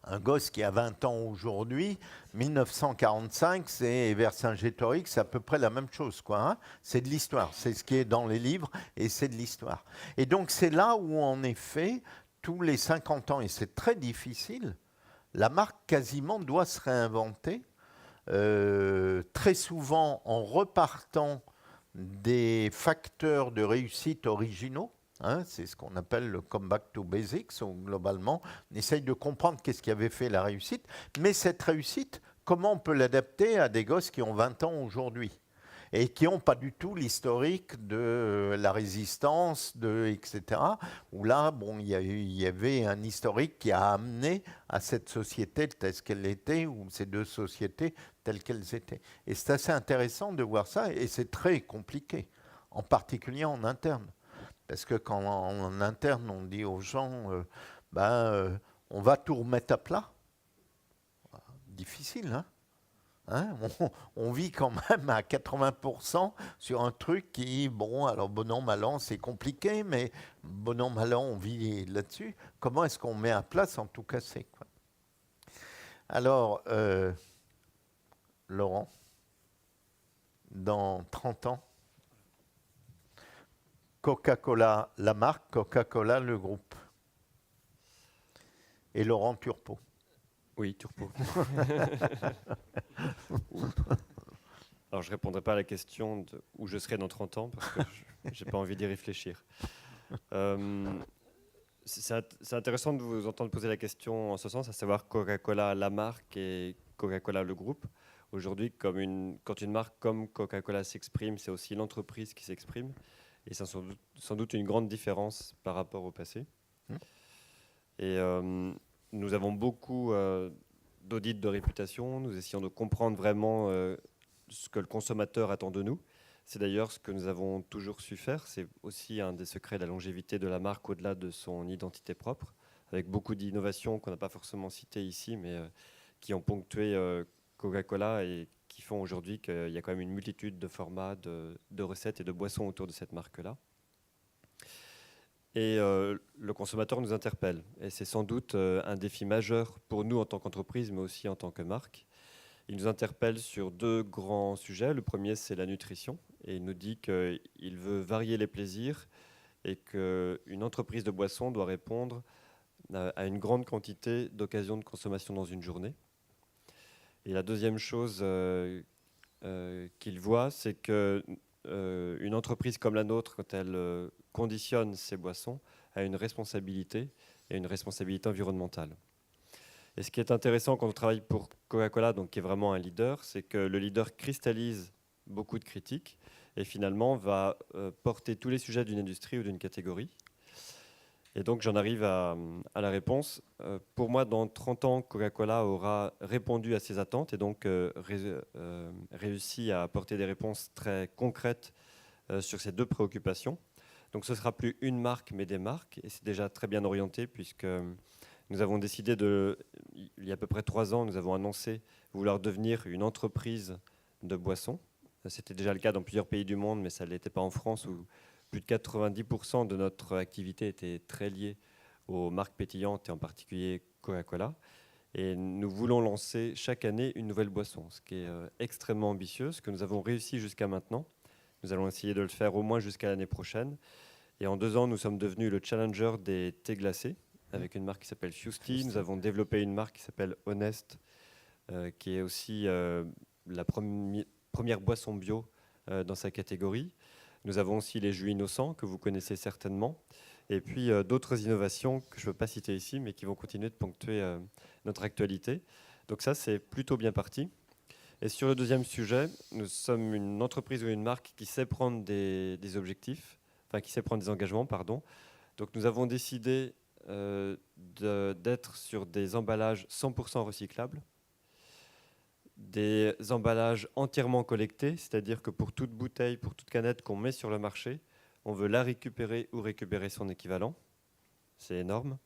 Un gosse qui a 20 ans aujourd'hui, 1945, c'est Vercingétorix, c'est à peu près la même chose, quoi. C'est de l'histoire, c'est ce qui est dans les livres et c'est de l'histoire. Et donc c'est là où, en effet, tous les 50 ans, et c'est très difficile, la marque quasiment doit se réinventer, très souvent en repartant des facteurs de réussite originaux. C'est ce qu'on appelle le comeback to basics, où globalement, on essaye de comprendre qu'est-ce qui avait fait la réussite. Mais cette réussite, comment on peut l'adapter à des gosses qui ont 20 ans aujourd'hui et qui n'ont pas du tout l'historique de la résistance, etc. Où là, bon, il y avait un historique qui a amené à cette société telle qu'elle était, ou ces deux sociétés telles qu'elles étaient. Et c'est assez intéressant de voir ça, et c'est très compliqué, en particulier en interne. Parce que quand en interne, on dit aux gens, on va tout remettre à plat, difficile, on vit quand même à 80% sur un truc qui, bon an, mal an, c'est compliqué, mais bon an, mal an, on vit là-dessus. Comment est-ce qu'on met à plat sans tout casser, quoi. Alors, Laurent, dans 30 ans, Coca-Cola, la marque, Coca-Cola, le groupe. Et Laurent Turpot. Oui, Turpot. Alors, je ne répondrai pas à la question de où je serai dans 30 ans, parce que je n'ai pas envie d'y réfléchir. C'est intéressant de vous entendre poser la question en ce sens, à savoir Coca-Cola, la marque, et Coca-Cola, le groupe. Aujourd'hui, quand une marque comme Coca-Cola s'exprime, c'est aussi l'entreprise qui s'exprime. Et c'est sans doute une grande différence par rapport au passé. Et nous avons beaucoup d'audits de réputation. Nous essayons de comprendre vraiment ce que le consommateur attend de nous. C'est d'ailleurs ce que nous avons toujours su faire. C'est aussi un des secrets de la longévité de la marque au-delà de son identité propre, avec beaucoup d'innovations qu'on n'a pas forcément citées ici, mais qui ont ponctué Coca-Cola et qui font aujourd'hui qu'il y a quand même une multitude de formats, de recettes et de boissons autour de cette marque-là. Et le consommateur nous interpelle. Et c'est sans doute un défi majeur pour nous en tant qu'entreprise, mais aussi en tant que marque. Il nous interpelle sur 2 grands sujets. Le premier, c'est la nutrition. Et il nous dit qu'il veut varier les plaisirs et qu'une entreprise de boissons doit répondre à une grande quantité d'occasions de consommation dans une journée. Et la deuxième chose qu'il voit, c'est qu'une entreprise comme la nôtre, quand elle conditionne ses boissons, a une responsabilité et une responsabilité environnementale. Et ce qui est intéressant quand on travaille pour Coca-Cola, donc qui est vraiment un leader, c'est que le leader cristallise beaucoup de critiques et finalement va porter tous les sujets d'une industrie ou d'une catégorie. Et donc j'en arrive à la réponse. Pour moi, dans 30 ans, Coca-Cola aura répondu à ces attentes et donc réussi à apporter des réponses très concrètes sur ces 2 préoccupations. Donc ce ne sera plus une marque, mais des marques. Et c'est déjà très bien orienté puisque nous avons décidé, il y a à peu près 3 ans, nous avons annoncé vouloir devenir une entreprise de boissons. C'était déjà le cas dans plusieurs pays du monde, mais ça ne l'était pas en France où plus de 90% de notre activité était très liée aux marques pétillantes et en particulier Coca-Cola. Et nous voulons lancer chaque année une nouvelle boisson, ce qui est extrêmement ambitieux, ce que nous avons réussi jusqu'à maintenant. Nous allons essayer de le faire au moins jusqu'à l'année prochaine. Et en 2 ans, nous sommes devenus le challenger des thés glacés avec une marque qui s'appelle Fusty. Nous avons développé une marque qui s'appelle Honest, qui est aussi la première boisson bio dans sa catégorie. Nous avons aussi les jus innocents que vous connaissez certainement. Et puis d'autres innovations que je ne peux pas citer ici, mais qui vont continuer de ponctuer notre actualité. Donc ça, c'est plutôt bien parti. Et sur le deuxième sujet, nous sommes une entreprise ou une marque qui sait prendre des objectifs, enfin qui sait prendre des engagements, pardon. Donc nous avons décidé d'être sur des emballages 100% recyclables, des emballages entièrement collectés, c'est-à-dire que pour toute bouteille, pour toute canette qu'on met sur le marché, on veut la récupérer ou récupérer son équivalent, c'est énorme,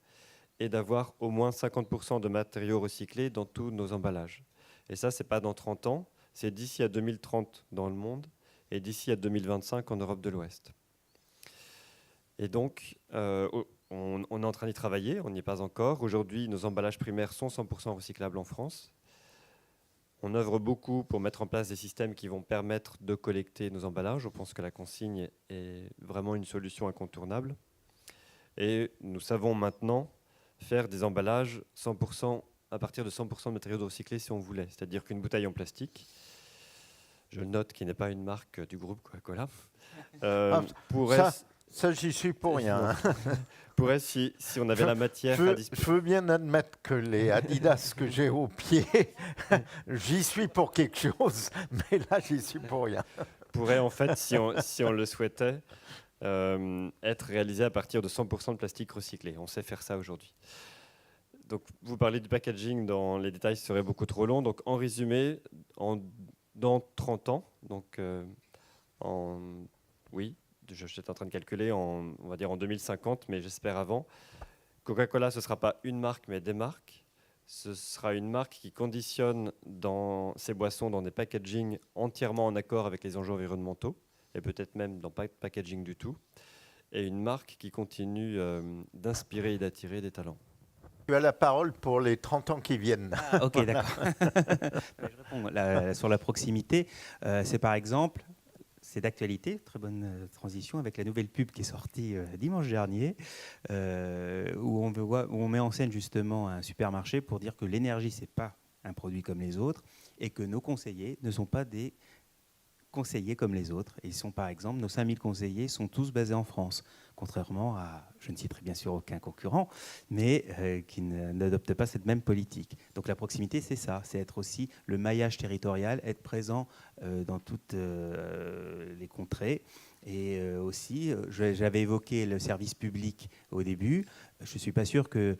et d'avoir au moins 50% de matériaux recyclés dans tous nos emballages. Et ça, ce n'est pas dans 30 ans, c'est d'ici à 2030 dans le monde et d'ici à 2025 en Europe de l'Ouest. Et donc, on est en train d'y travailler, on n'y est pas encore. Aujourd'hui, nos emballages primaires sont 100% recyclables en France. On œuvre beaucoup pour mettre en place des systèmes qui vont permettre de collecter nos emballages. Je pense que la consigne est vraiment une solution incontournable. Et nous savons maintenant faire des emballages 100% à partir de 100% de matériaux recyclés si on voulait. C'est-à-dire qu'une bouteille en plastique, je note qu'il n'est pas une marque du groupe Coca-Cola, pourrait... Ça, j'y suis pour rien. Pourrait, si on avait la matière à disposition. Je veux bien admettre que les Adidas que j'ai au pied, j'y suis pour quelque chose, mais là, j'y suis pour rien. Pourrait, en fait, si on le souhaitait, être réalisé à partir de 100% de plastique recyclé. On sait faire ça aujourd'hui. Donc, vous parlez du packaging, dans les détails seraient beaucoup trop longs. Donc, en résumé, dans 30 ans, donc oui, j'étais en train de calculer, on va dire en 2050, mais j'espère avant, Coca-Cola, ce ne sera pas une marque, mais des marques. Ce sera une marque qui conditionne dans ses boissons dans des packagings entièrement en accord avec les enjeux environnementaux, et peut-être même dans pas de packaging du tout, et une marque qui continue d'inspirer et d'attirer des talents. Tu as la parole pour les 30 ans qui viennent. Ah, ok, d'accord. Je réponds sur la proximité. C'est par exemple, c'est d'actualité, très bonne transition, avec la nouvelle pub qui est sortie dimanche dernier, où on met en scène justement un supermarché pour dire que l'énergie, ce n'est pas un produit comme les autres, et que nos conseillers ne sont pas des conseillers comme les autres. Et ils sont, par exemple, nos 5000 conseillers sont tous basés en France, contrairement à, je ne citerai bien sûr aucun concurrent, mais qui n'adoptent pas cette même politique. Donc la proximité, c'est ça, c'est être aussi le maillage territorial, être présent dans toutes les contrées. Et aussi, j'avais évoqué le service public au début. Je ne suis pas sûr que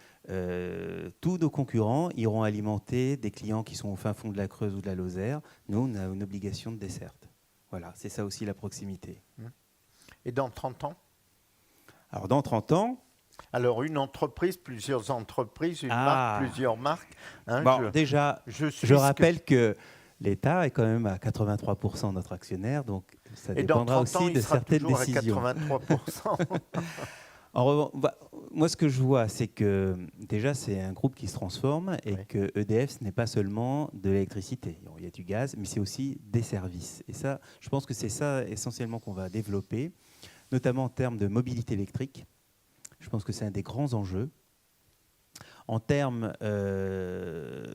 tous nos concurrents iront alimenter des clients qui sont au fin fond de la Creuse ou de la Lozère. Nous, on a une obligation de desserte. Voilà, c'est ça aussi la proximité. Et dans 30 ans ? Alors, dans 30 ans... Alors, une entreprise, plusieurs entreprises, une marque, plusieurs marques. Hein, bon, déjà, je rappelle que l'État est quand même à 83% notre actionnaire, donc ça dépendra aussi de certaines décisions. À 83%. En revanche, moi, ce que je vois, c'est que déjà, c'est un groupe qui se transforme et que EDF, ce n'est pas seulement de l'électricité. Il y a du gaz, mais c'est aussi des services. Et ça, je pense que c'est ça essentiellement qu'on va développer, notamment en termes de mobilité électrique. Je pense que c'est un des grands enjeux. En termes de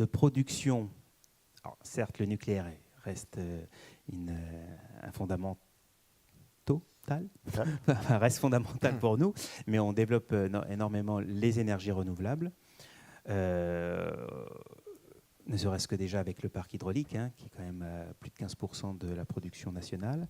production, alors, certes, le nucléaire reste un fondamental. Reste fondamental pour nous, mais on développe énormément les énergies renouvelables, ne serait-ce que déjà avec le parc hydraulique, qui est quand même plus de 15% de la production nationale.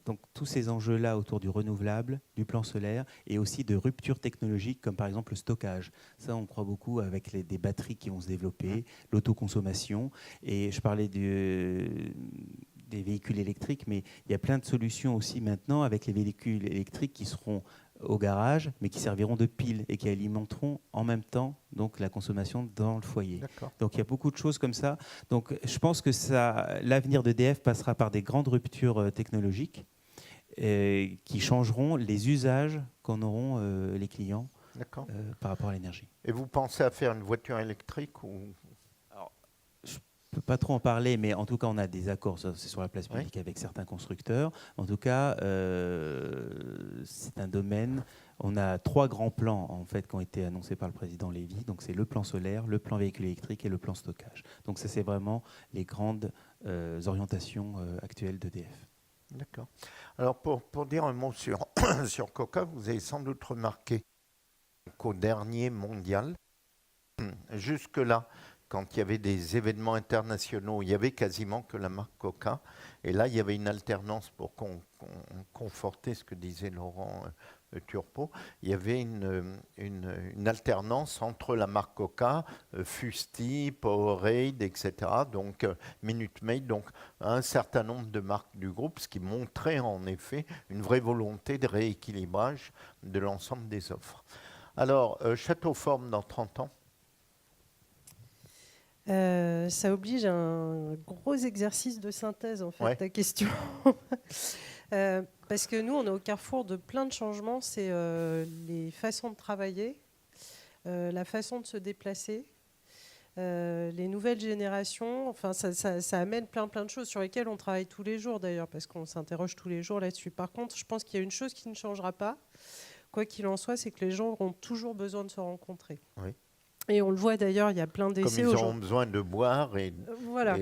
Donc tous ces enjeux-là autour du renouvelable, du plan solaire et aussi de ruptures technologiques comme par exemple le stockage. Ça, on croit beaucoup avec des batteries qui vont se développer, l'autoconsommation. Et je parlais des véhicules électriques, mais il y a plein de solutions aussi maintenant avec les véhicules électriques qui seront au garage, mais qui serviront de pile et qui alimenteront en même temps donc, la consommation dans le foyer. Donc il y a beaucoup de choses comme ça. Donc je pense que l'avenir d'EDF passera par des grandes ruptures technologiques qui changeront les usages qu'en auront les clients par rapport à l'énergie. Et vous pensez à faire une voiture électrique ou... Alors, je ne peux pas trop en parler, mais en tout cas, on a des accords, c'est sur la place publique avec certains constructeurs. En tout cas, c'est un domaine. On a 3 grands plans en fait qui ont été annoncés par le président Lévy. Donc c'est le plan solaire, le plan véhicule électrique et le plan stockage. Donc ça, c'est vraiment les grandes orientations actuelles d'EDF. D'accord. Alors pour dire un mot sur, sur Coca, vous avez sans doute remarqué qu'au dernier mondial, jusque-là, quand il y avait des événements internationaux, il y avait quasiment que la marque Coca. Et là, il y avait une alternance pour conforter ce que disait Laurent Turpot. Il y avait une alternance entre la marque Coca, Fusti, Powerade, etc., donc Minute Maid, donc un certain nombre de marques du groupe, ce qui montrait en effet une vraie volonté de rééquilibrage de l'ensemble des offres. Alors, Château Forme dans 30 ans? Ça oblige à un gros exercice de synthèse, en fait, ta question. Parce que nous, on est au carrefour de plein de changements. C'est les façons de travailler, la façon de se déplacer, les nouvelles générations. Enfin, ça amène plein de choses sur lesquelles on travaille tous les jours, d'ailleurs, parce qu'on s'interroge tous les jours là-dessus. Par contre, je pense qu'il y a une chose qui ne changera pas, quoi qu'il en soit, c'est que les gens auront toujours besoin de se rencontrer. Oui. Et on le voit d'ailleurs, il y a plein d'essais. Comme ils auront besoin de boire et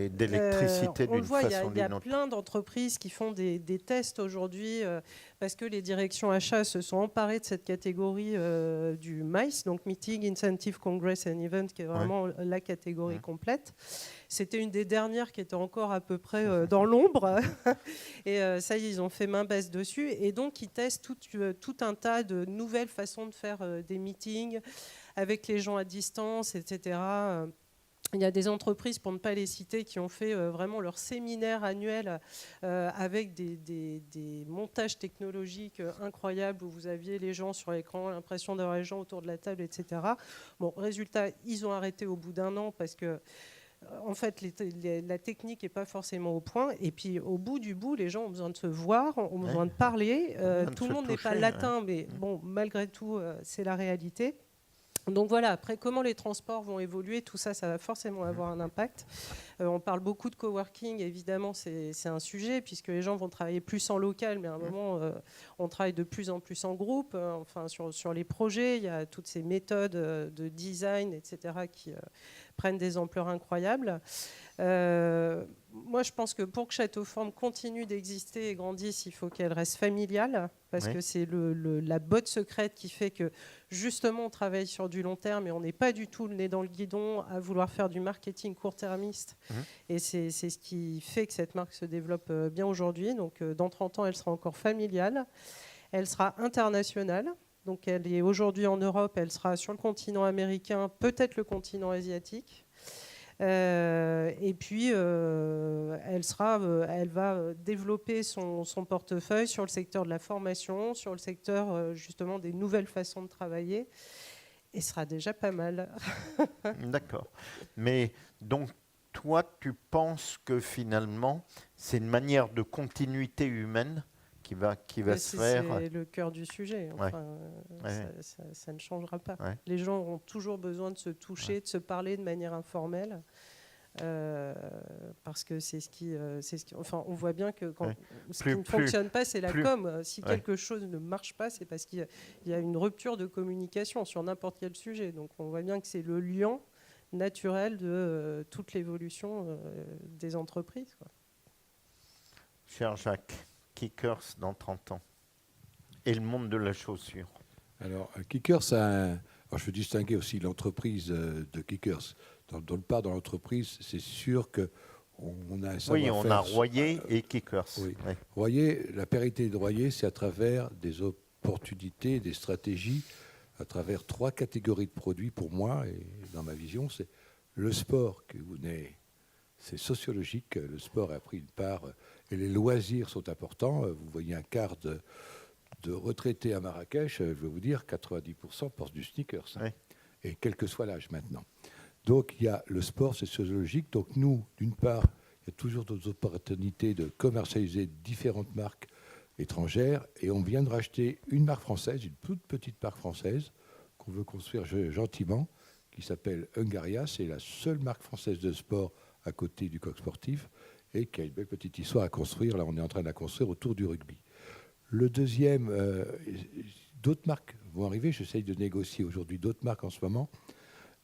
d'électricité d'une façon ou d'une autre. Il y a plein d'entreprises qui font des tests aujourd'hui parce que les directions achats se sont emparées de cette catégorie du MICE, donc Meeting, Incentive, Congress and Event, qui est vraiment la catégorie complète. C'était une des dernières qui était encore à peu près dans l'ombre. Et ça y est, ils ont fait main basse dessus. Et donc, ils testent tout un tas de nouvelles façons de faire des meetings avec les gens à distance, etc. Il y a des entreprises, pour ne pas les citer, qui ont fait vraiment leur séminaire annuel avec des montages technologiques incroyables où vous aviez les gens sur l'écran, l'impression d'avoir les gens autour de la table, etc. Bon, résultat, ils ont arrêté au bout d'1 an parce que en fait, la technique n'est pas forcément au point. Et puis, au bout du bout, les gens ont besoin de se voir, ont besoin de parler. Tout le monde n'est pas latin, mais bon, malgré tout, c'est la réalité. Donc voilà, après, comment les transports vont évoluer, tout ça, ça va forcément avoir un impact. On parle beaucoup de coworking, évidemment, c'est un sujet, puisque les gens vont travailler plus en local, mais à un moment, on travaille de plus en plus en groupe. Enfin, sur les projets, il y a toutes ces méthodes de design, etc., qui prennent des ampleurs incroyables. Moi, je pense que pour que Château Forme continue d'exister et grandisse, il faut qu'elle reste familiale, parce que c'est la botte secrète qui fait que, justement, on travaille sur du long terme et on n'est pas du tout le nez dans le guidon à vouloir faire du marketing court-termiste. Et c'est ce qui fait que cette marque se développe bien aujourd'hui. Donc, dans 30 ans, elle sera encore familiale. Elle sera internationale. Donc, elle est aujourd'hui en Europe, elle sera sur le continent américain, peut-être le continent asiatique. Et puis, elle va développer son portefeuille sur le secteur de la formation, sur le secteur justement des nouvelles façons de travailler, et sera déjà pas mal. D'accord. Mais donc, toi, tu penses que finalement, c'est une manière de continuité humaine qui va se faire. C'est le cœur du sujet. Enfin, ça ne changera pas. Les gens auront toujours besoin de se toucher, de se parler de manière informelle. Parce que c'est ce qui, enfin, on voit bien que ce qui ne fonctionne pas, c'est la com. Si quelque chose ne marche pas, c'est parce qu'il y a une rupture de communication sur n'importe quel sujet. Donc, on voit bien que c'est le lien naturel de toute l'évolution des entreprises, quoi. Cher Jacques, Kickers dans 30 ans et le monde de la chaussure. Alors, Kickers, alors je veux distinguer aussi l'entreprise de Kickers. Dans le part dans l'entreprise, c'est sûr qu'on a un savoir-faire. Oui, on a Royer et Kickers. Oui. Royer, la pérennité de Royer, c'est à travers des opportunités, des stratégies, à travers 3 catégories de produits pour moi, et dans ma vision, c'est le sport, c'est sociologique, le sport a pris une part, et les loisirs sont importants. Vous voyez un quart de retraités à Marrakech, je vais vous dire, 90% portent du sneakers, et quel que soit l'âge maintenant. Donc il y a le sport, c'est sociologique. Donc nous, d'une part, il y a toujours d'autres opportunités de commercialiser différentes marques étrangères, et on vient de racheter une marque française, une toute petite marque française, qu'on veut construire gentiment, qui s'appelle Hungaria. C'est la seule marque française de sport à côté du Coq Sportif, et qui a une belle petite histoire à construire. Là, on est en train de la construire autour du rugby. Le deuxième, d'autres marques vont arriver. J'essaye de négocier aujourd'hui d'autres marques en ce moment,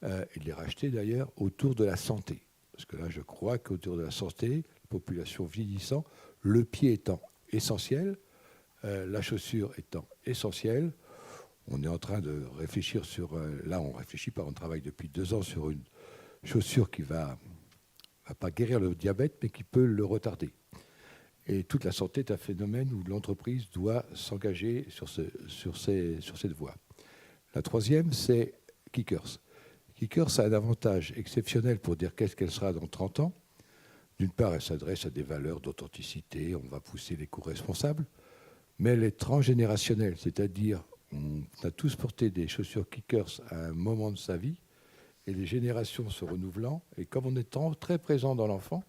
et de les racheter d'ailleurs, autour de la santé. Parce que là, je crois qu'autour de la santé, la population vieillissant, le pied étant essentiel, la chaussure étant essentielle, on est en train de réfléchir sur... là, on ne réfléchit pas, on travaille depuis 2 ans sur une chaussure qui va pas guérir le diabète, mais qui peut le retarder. Et toute la santé est un phénomène où l'entreprise doit s'engager sur cette voie. La troisième, c'est Kickers. Kickers a un avantage exceptionnel pour dire qu'est-ce qu'elle sera dans 30 ans. D'une part, elle s'adresse à des valeurs d'authenticité, on va pousser les co-responsables, mais elle est transgénérationnelle, c'est-à-dire on a tous porté des chaussures Kickers à un moment de sa vie, et les générations se renouvelant, et comme on est très présent dans l'enfant,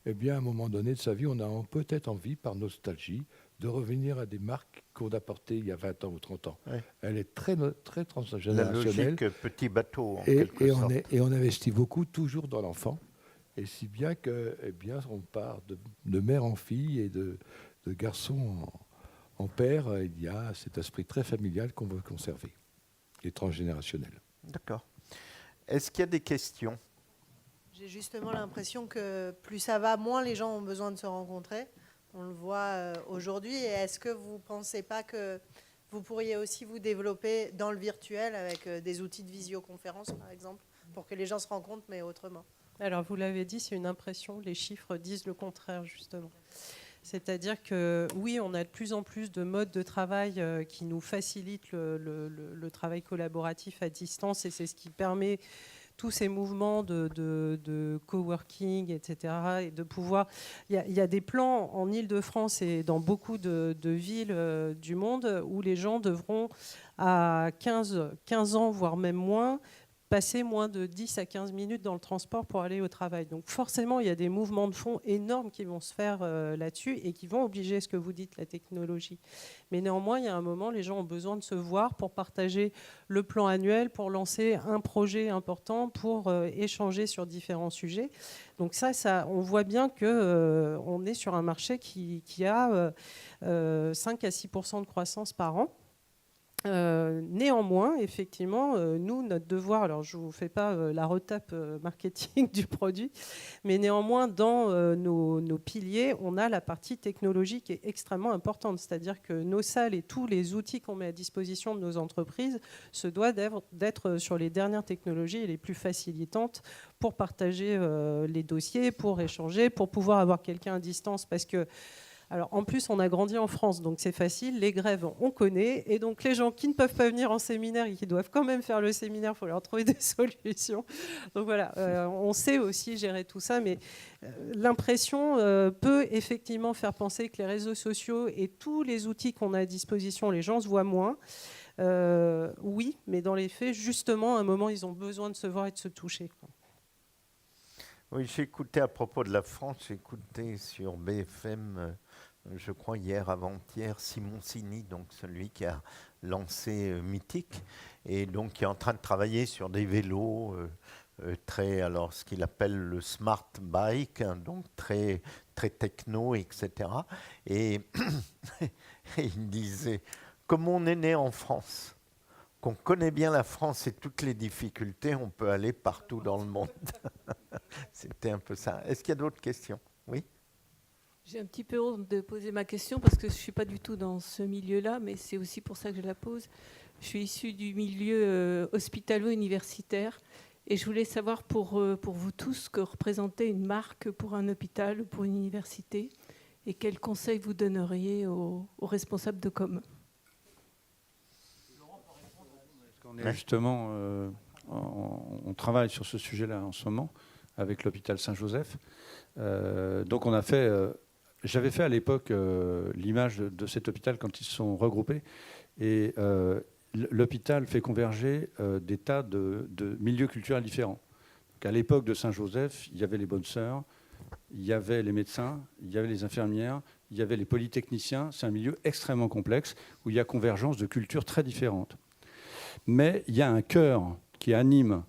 eh bien, à un moment donné de sa vie, on a peut-être envie, par nostalgie, de revenir à des marques qu'on a portées il y a 20 ans ou 30 ans. Ouais. Elle est très transgénérationnelle. La logique petit bateau, en et quelque sorte. On investit beaucoup, toujours dans l'enfant, et si bien que, eh bien, on part de mère en fille et de garçon en père, il y a cet esprit très familial qu'on veut conserver, et transgénérationnel. D'accord. Est-ce qu'il y a des questions ? J'ai justement l'impression que plus ça va, moins les gens ont besoin de se rencontrer. On le voit aujourd'hui. Et est-ce que vous ne pensez pas que vous pourriez aussi vous développer dans le virtuel avec des outils de visioconférence, par exemple, pour que les gens se rencontrent, mais autrement ? Alors, vous l'avez dit, c'est une impression. Les chiffres disent le contraire, justement. C'est-à-dire que, oui, on a de plus en plus de modes de travail qui nous facilitent le travail collaboratif à distance, et c'est ce qui permet tous ces mouvements de coworking, etc. Et de pouvoir... Il y a des plans en Île-de-France et dans beaucoup de villes du monde où les gens devront, à 15 ans, voire même moins, passer moins de 10 à 15 minutes dans le transport pour aller au travail. Donc forcément, il y a des mouvements de fond énormes qui vont se faire là-dessus et qui vont obliger ce que vous dites, la technologie. Mais néanmoins, il y a un moment, les gens ont besoin de se voir pour partager le plan annuel, pour lancer un projet important, pour échanger sur différents sujets. Donc ça on voit bien qu'on est sur un marché qui a 5 à 6% de croissance par an. Néanmoins, effectivement, nous, notre devoir, alors je ne vous fais pas la retape marketing du produit, mais néanmoins, dans nos piliers, on a la partie technologique qui est extrêmement importante. C'est-à-dire que nos salles et tous les outils qu'on met à disposition de nos entreprises se doivent d'être sur les dernières technologies et les plus facilitantes pour partager les dossiers, pour échanger, pour pouvoir avoir quelqu'un à distance, parce que alors, en plus, on a grandi en France, donc c'est facile. Les grèves, on connaît. Et donc, les gens qui ne peuvent pas venir en séminaire et qui doivent quand même faire le séminaire, il faut leur trouver des solutions. Donc voilà, on sait aussi gérer tout ça. Mais l'impression peut effectivement faire penser que les réseaux sociaux et tous les outils qu'on a à disposition, les gens se voient moins. Oui, mais dans les faits, justement, à un moment, ils ont besoin de se voir et de se toucher, quoi. Oui, j'ai écouté à propos de la France, j'ai écouté sur BFM, je crois hier, avant-hier, Simoncini, donc celui qui a lancé Mythique, et donc qui est en train de travailler sur des vélos alors ce qu'il appelle le smart bike, hein, donc très techno, etc. Et il disait, comme on est né en France, qu'on connaît bien la France et toutes les difficultés, on peut aller partout dans le monde. C'était un peu ça. Est-ce qu'il y a d'autres questions ? Oui ? J'ai un petit peu honte de poser ma question parce que je ne suis pas du tout dans ce milieu-là, mais c'est aussi pour ça que je la pose. Je suis issue du milieu hospitalo-universitaire et je voulais savoir pour vous tous ce que représentait une marque pour un hôpital ou pour une université et quels conseils vous donneriez aux responsables de com. Justement, on travaille sur ce sujet-là en ce moment avec l'hôpital Saint-Joseph. Donc on a fait, j'avais fait à l'époque l'image de cet hôpital quand ils se sont regroupés. Et l'hôpital fait converger des tas de milieux culturels différents. Donc à l'époque de Saint-Joseph, il y avait les bonnes sœurs, il y avait les médecins, il y avait les infirmières, il y avait les polytechniciens. C'est un milieu extrêmement complexe où il y a convergence de cultures très différentes. Mais il y a un cœur qui anime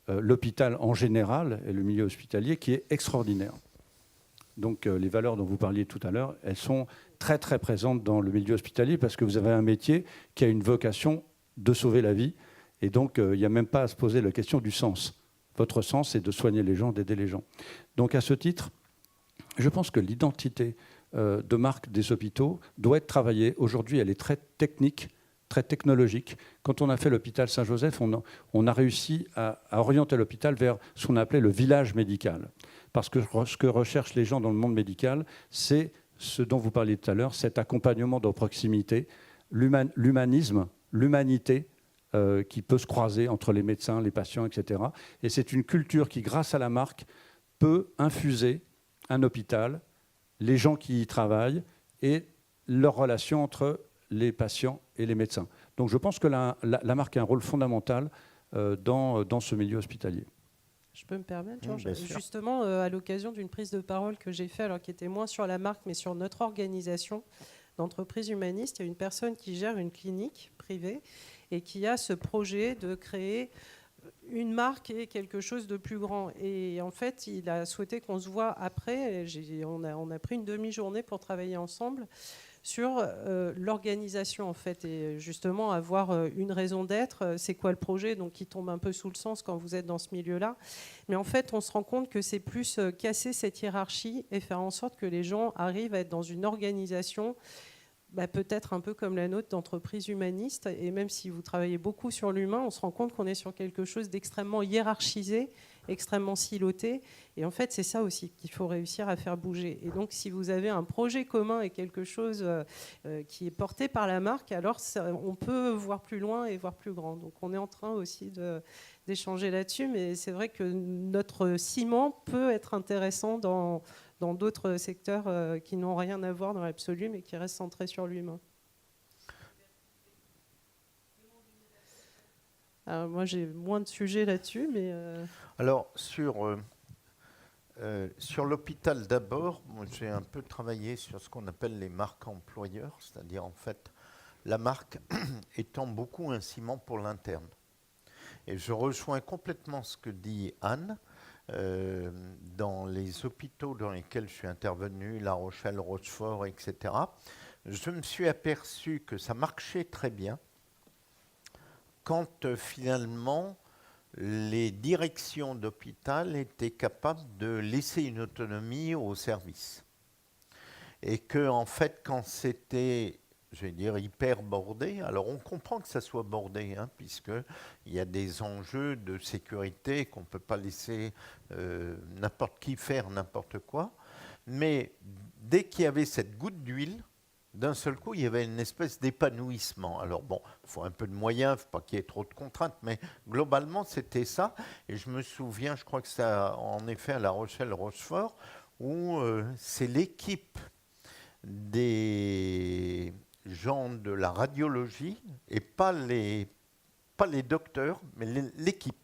l'hôpital en général et le milieu hospitalier qui est extraordinaire. Donc les valeurs dont vous parliez tout à l'heure, elles sont très très présentes dans le milieu hospitalier parce que vous avez un métier qui a une vocation de sauver la vie et donc il n'y a même pas à se poser la question du sens. Votre sens, c'est de soigner les gens, d'aider les gens. Donc à ce titre, je pense que l'identité de marque des hôpitaux doit être travaillée. Aujourd'hui, elle est très technique, très technologique. Quand on a fait l'hôpital Saint-Joseph, on a réussi à orienter l'hôpital vers ce qu'on appelait le village médical. Parce que ce que recherchent les gens dans le monde médical, c'est ce dont vous parliez tout à l'heure, cet accompagnement de proximité, l'humanisme, l'humanité qui peut se croiser entre les médecins, les patients, etc. Et c'est une culture qui, grâce à la marque, peut infuser un hôpital, les gens qui y travaillent et leur relation entre les patients et les médecins. Donc je pense que la marque a un rôle fondamental dans ce milieu hospitalier. Je peux me permettre, Georges, Bien sûr. justement, à l'occasion d'une prise de parole que j'ai faite, alors qui était moins sur la marque, mais sur notre organisation d'entreprise humaniste, il y a une personne qui gère une clinique privée et qui a ce projet de créer une marque et quelque chose de plus grand. Et en fait, il a souhaité qu'on se voit après. On a pris une demi-journée pour travailler ensemble sur l'organisation, en fait, et justement avoir une raison d'être. C'est quoi le projet, donc qui tombe un peu sous le sens quand vous êtes dans ce milieu-là. Mais en fait, on se rend compte que c'est plus casser cette hiérarchie et faire en sorte que les gens arrivent à être dans une organisation peut-être un peu comme la nôtre d'entreprise humaniste. Et même si vous travaillez beaucoup sur l'humain, on se rend compte qu'on est sur quelque chose d'extrêmement hiérarchisé, extrêmement siloté. Et en fait, c'est ça aussi qu'il faut réussir à faire bouger. Et donc, si vous avez un projet commun et quelque chose qui est porté par la marque, alors on peut voir plus loin et voir plus grand. Donc, on est en train aussi d'échanger là-dessus. Mais c'est vrai que notre ciment peut être intéressant dans d'autres secteurs qui n'ont rien à voir dans l'absolu, mais qui restent centrés sur l'humain. Alors, moi, j'ai moins de sujets là-dessus, mais... Alors, sur l'hôpital d'abord, moi, j'ai un peu travaillé sur ce qu'on appelle les marques employeurs, c'est-à-dire en fait la marque étant beaucoup un ciment pour l'interne. Et je rejoins complètement ce que dit Anne. Dans les hôpitaux dans lesquels je suis intervenu, La Rochelle, Rochefort, etc., je me suis aperçu que ça marchait très bien quand finalement les directions d'hôpital étaient capables de laisser une autonomie au service. Et que en fait, quand c'était, je vais dire, hyper bordé, alors on comprend que ça soit bordé, puisqu'il y a des enjeux de sécurité qu'on ne peut pas laisser n'importe qui faire n'importe quoi, mais dès qu'il y avait cette goutte d'huile, d'un seul coup, il y avait une espèce d'épanouissement. Alors bon, il faut un peu de moyens, il ne faut pas qu'il y ait trop de contraintes, mais globalement, c'était ça. Et je me souviens, je crois que c'est en effet à La Rochelle-Rochefort, où c'est l'équipe des gens de la radiologie, et pas les docteurs, mais l'équipe,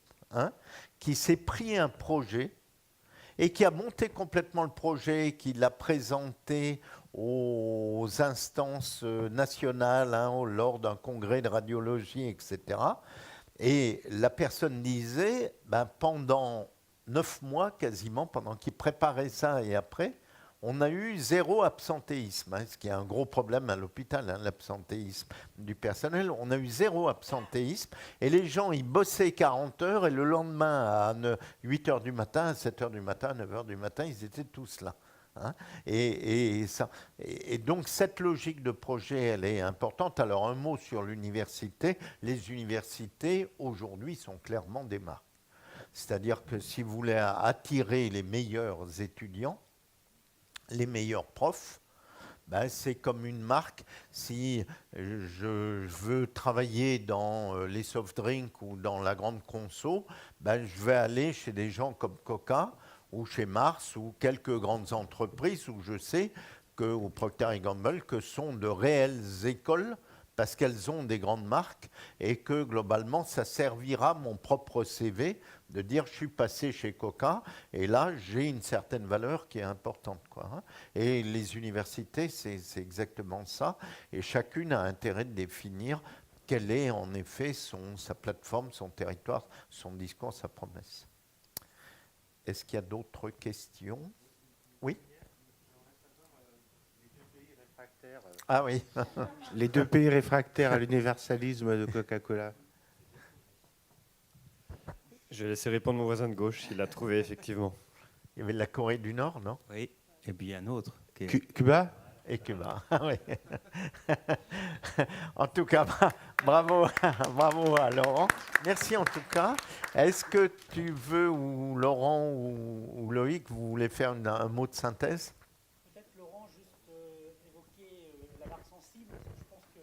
qui s'est pris un projet et qui a monté complètement le projet, qui l'a présenté aux instances nationales, lors d'un congrès de radiologie, etc. Et la personne disait, pendant 9 mois quasiment, pendant qu'il préparait ça et après, on a eu 0 absentéisme, ce qui est un gros problème à l'hôpital, l'absentéisme du personnel. On a eu 0 absentéisme et les gens, ils bossaient 40 heures et le lendemain à 8 heures du matin, à 7 heures du matin, à 9 heures du matin, ils étaient tous là. Et donc cette logique de projet, elle est importante. Alors un mot sur l'université. Les universités, aujourd'hui, sont clairement des marques. C'est-à-dire que si vous voulez attirer les meilleurs étudiants, les meilleurs profs, c'est comme une marque. Si je veux travailler dans les soft drinks ou dans la grande conso, je vais aller chez des gens comme Coca ou chez Mars ou quelques grandes entreprises où je sais que, ou Procter & Gamble, que sont de réelles écoles parce qu'elles ont des grandes marques et que globalement ça servira mon propre CV de dire je suis passé chez Coca et là j'ai une certaine valeur qui est importante, Et les universités, c'est exactement ça, et chacune a intérêt de définir quelle est en effet sa plateforme, son territoire, son discours, sa promesse. Est-ce qu'il y a d'autres questions? Oui. Ah oui. Les 2 pays réfractaires à l'universalisme de Coca-Cola. Je vais laisser répondre mon voisin de gauche, il l'a trouvé effectivement. Il y avait la Corée du Nord, non? Oui, et puis un autre. Cuba? Et Cuba. Oui. En tout cas, bravo, bravo à Laurent. Merci en tout cas. Est-ce que tu veux, ou Laurent ou Loïc, vous voulez faire un mot de synthèse? Peut-être Laurent, juste évoquer la marque sensible. Je pense que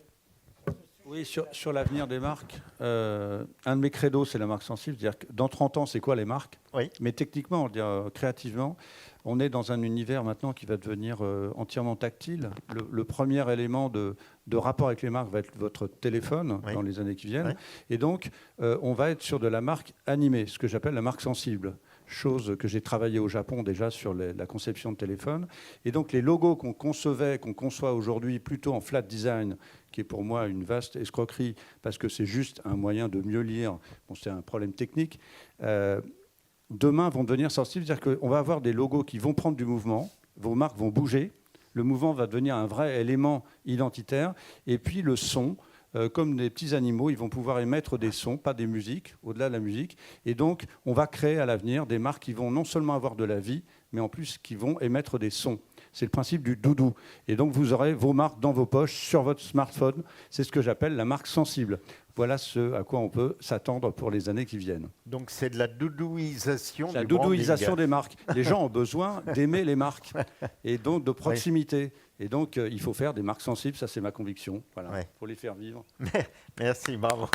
Oui, sur l'avenir des marques, un de mes credos, c'est la marque sensible. C'est-à-dire que dans 30 ans, c'est quoi les marques? Oui. Mais techniquement, on dire, créativement, on est dans un univers maintenant qui va devenir entièrement tactile. Le premier élément de rapport avec les marques va être votre téléphone dans les années qui viennent. Et donc, on va être sur de la marque animée, ce que j'appelle la marque sensible. Chose que j'ai travaillé au Japon déjà sur la conception de téléphone. Et donc, les logos qu'on conçoit aujourd'hui plutôt en flat design, qui est pour moi une vaste escroquerie, parce que c'est juste un moyen de mieux lire. Bon, c'est un problème technique. Demain vont devenir sensibles, c'est-à-dire qu'on va avoir des logos qui vont prendre du mouvement, vos marques vont bouger, le mouvement va devenir un vrai élément identitaire, et puis le son, comme des petits animaux, ils vont pouvoir émettre des sons, pas des musiques, au-delà de la musique, et donc on va créer à l'avenir des marques qui vont non seulement avoir de la vie, mais en plus qui vont émettre des sons. C'est le principe du doudou. Et donc vous aurez vos marques dans vos poches, sur votre smartphone, c'est ce que j'appelle la marque sensible. Voilà ce à quoi on peut s'attendre pour les années qui viennent. Donc c'est de la doudouisation. La doudouisation des marques. Les gens ont besoin d'aimer les marques et donc de proximité. Et donc il faut faire des marques sensibles, ça c'est ma conviction. Voilà, pour les faire vivre. Merci, bravo.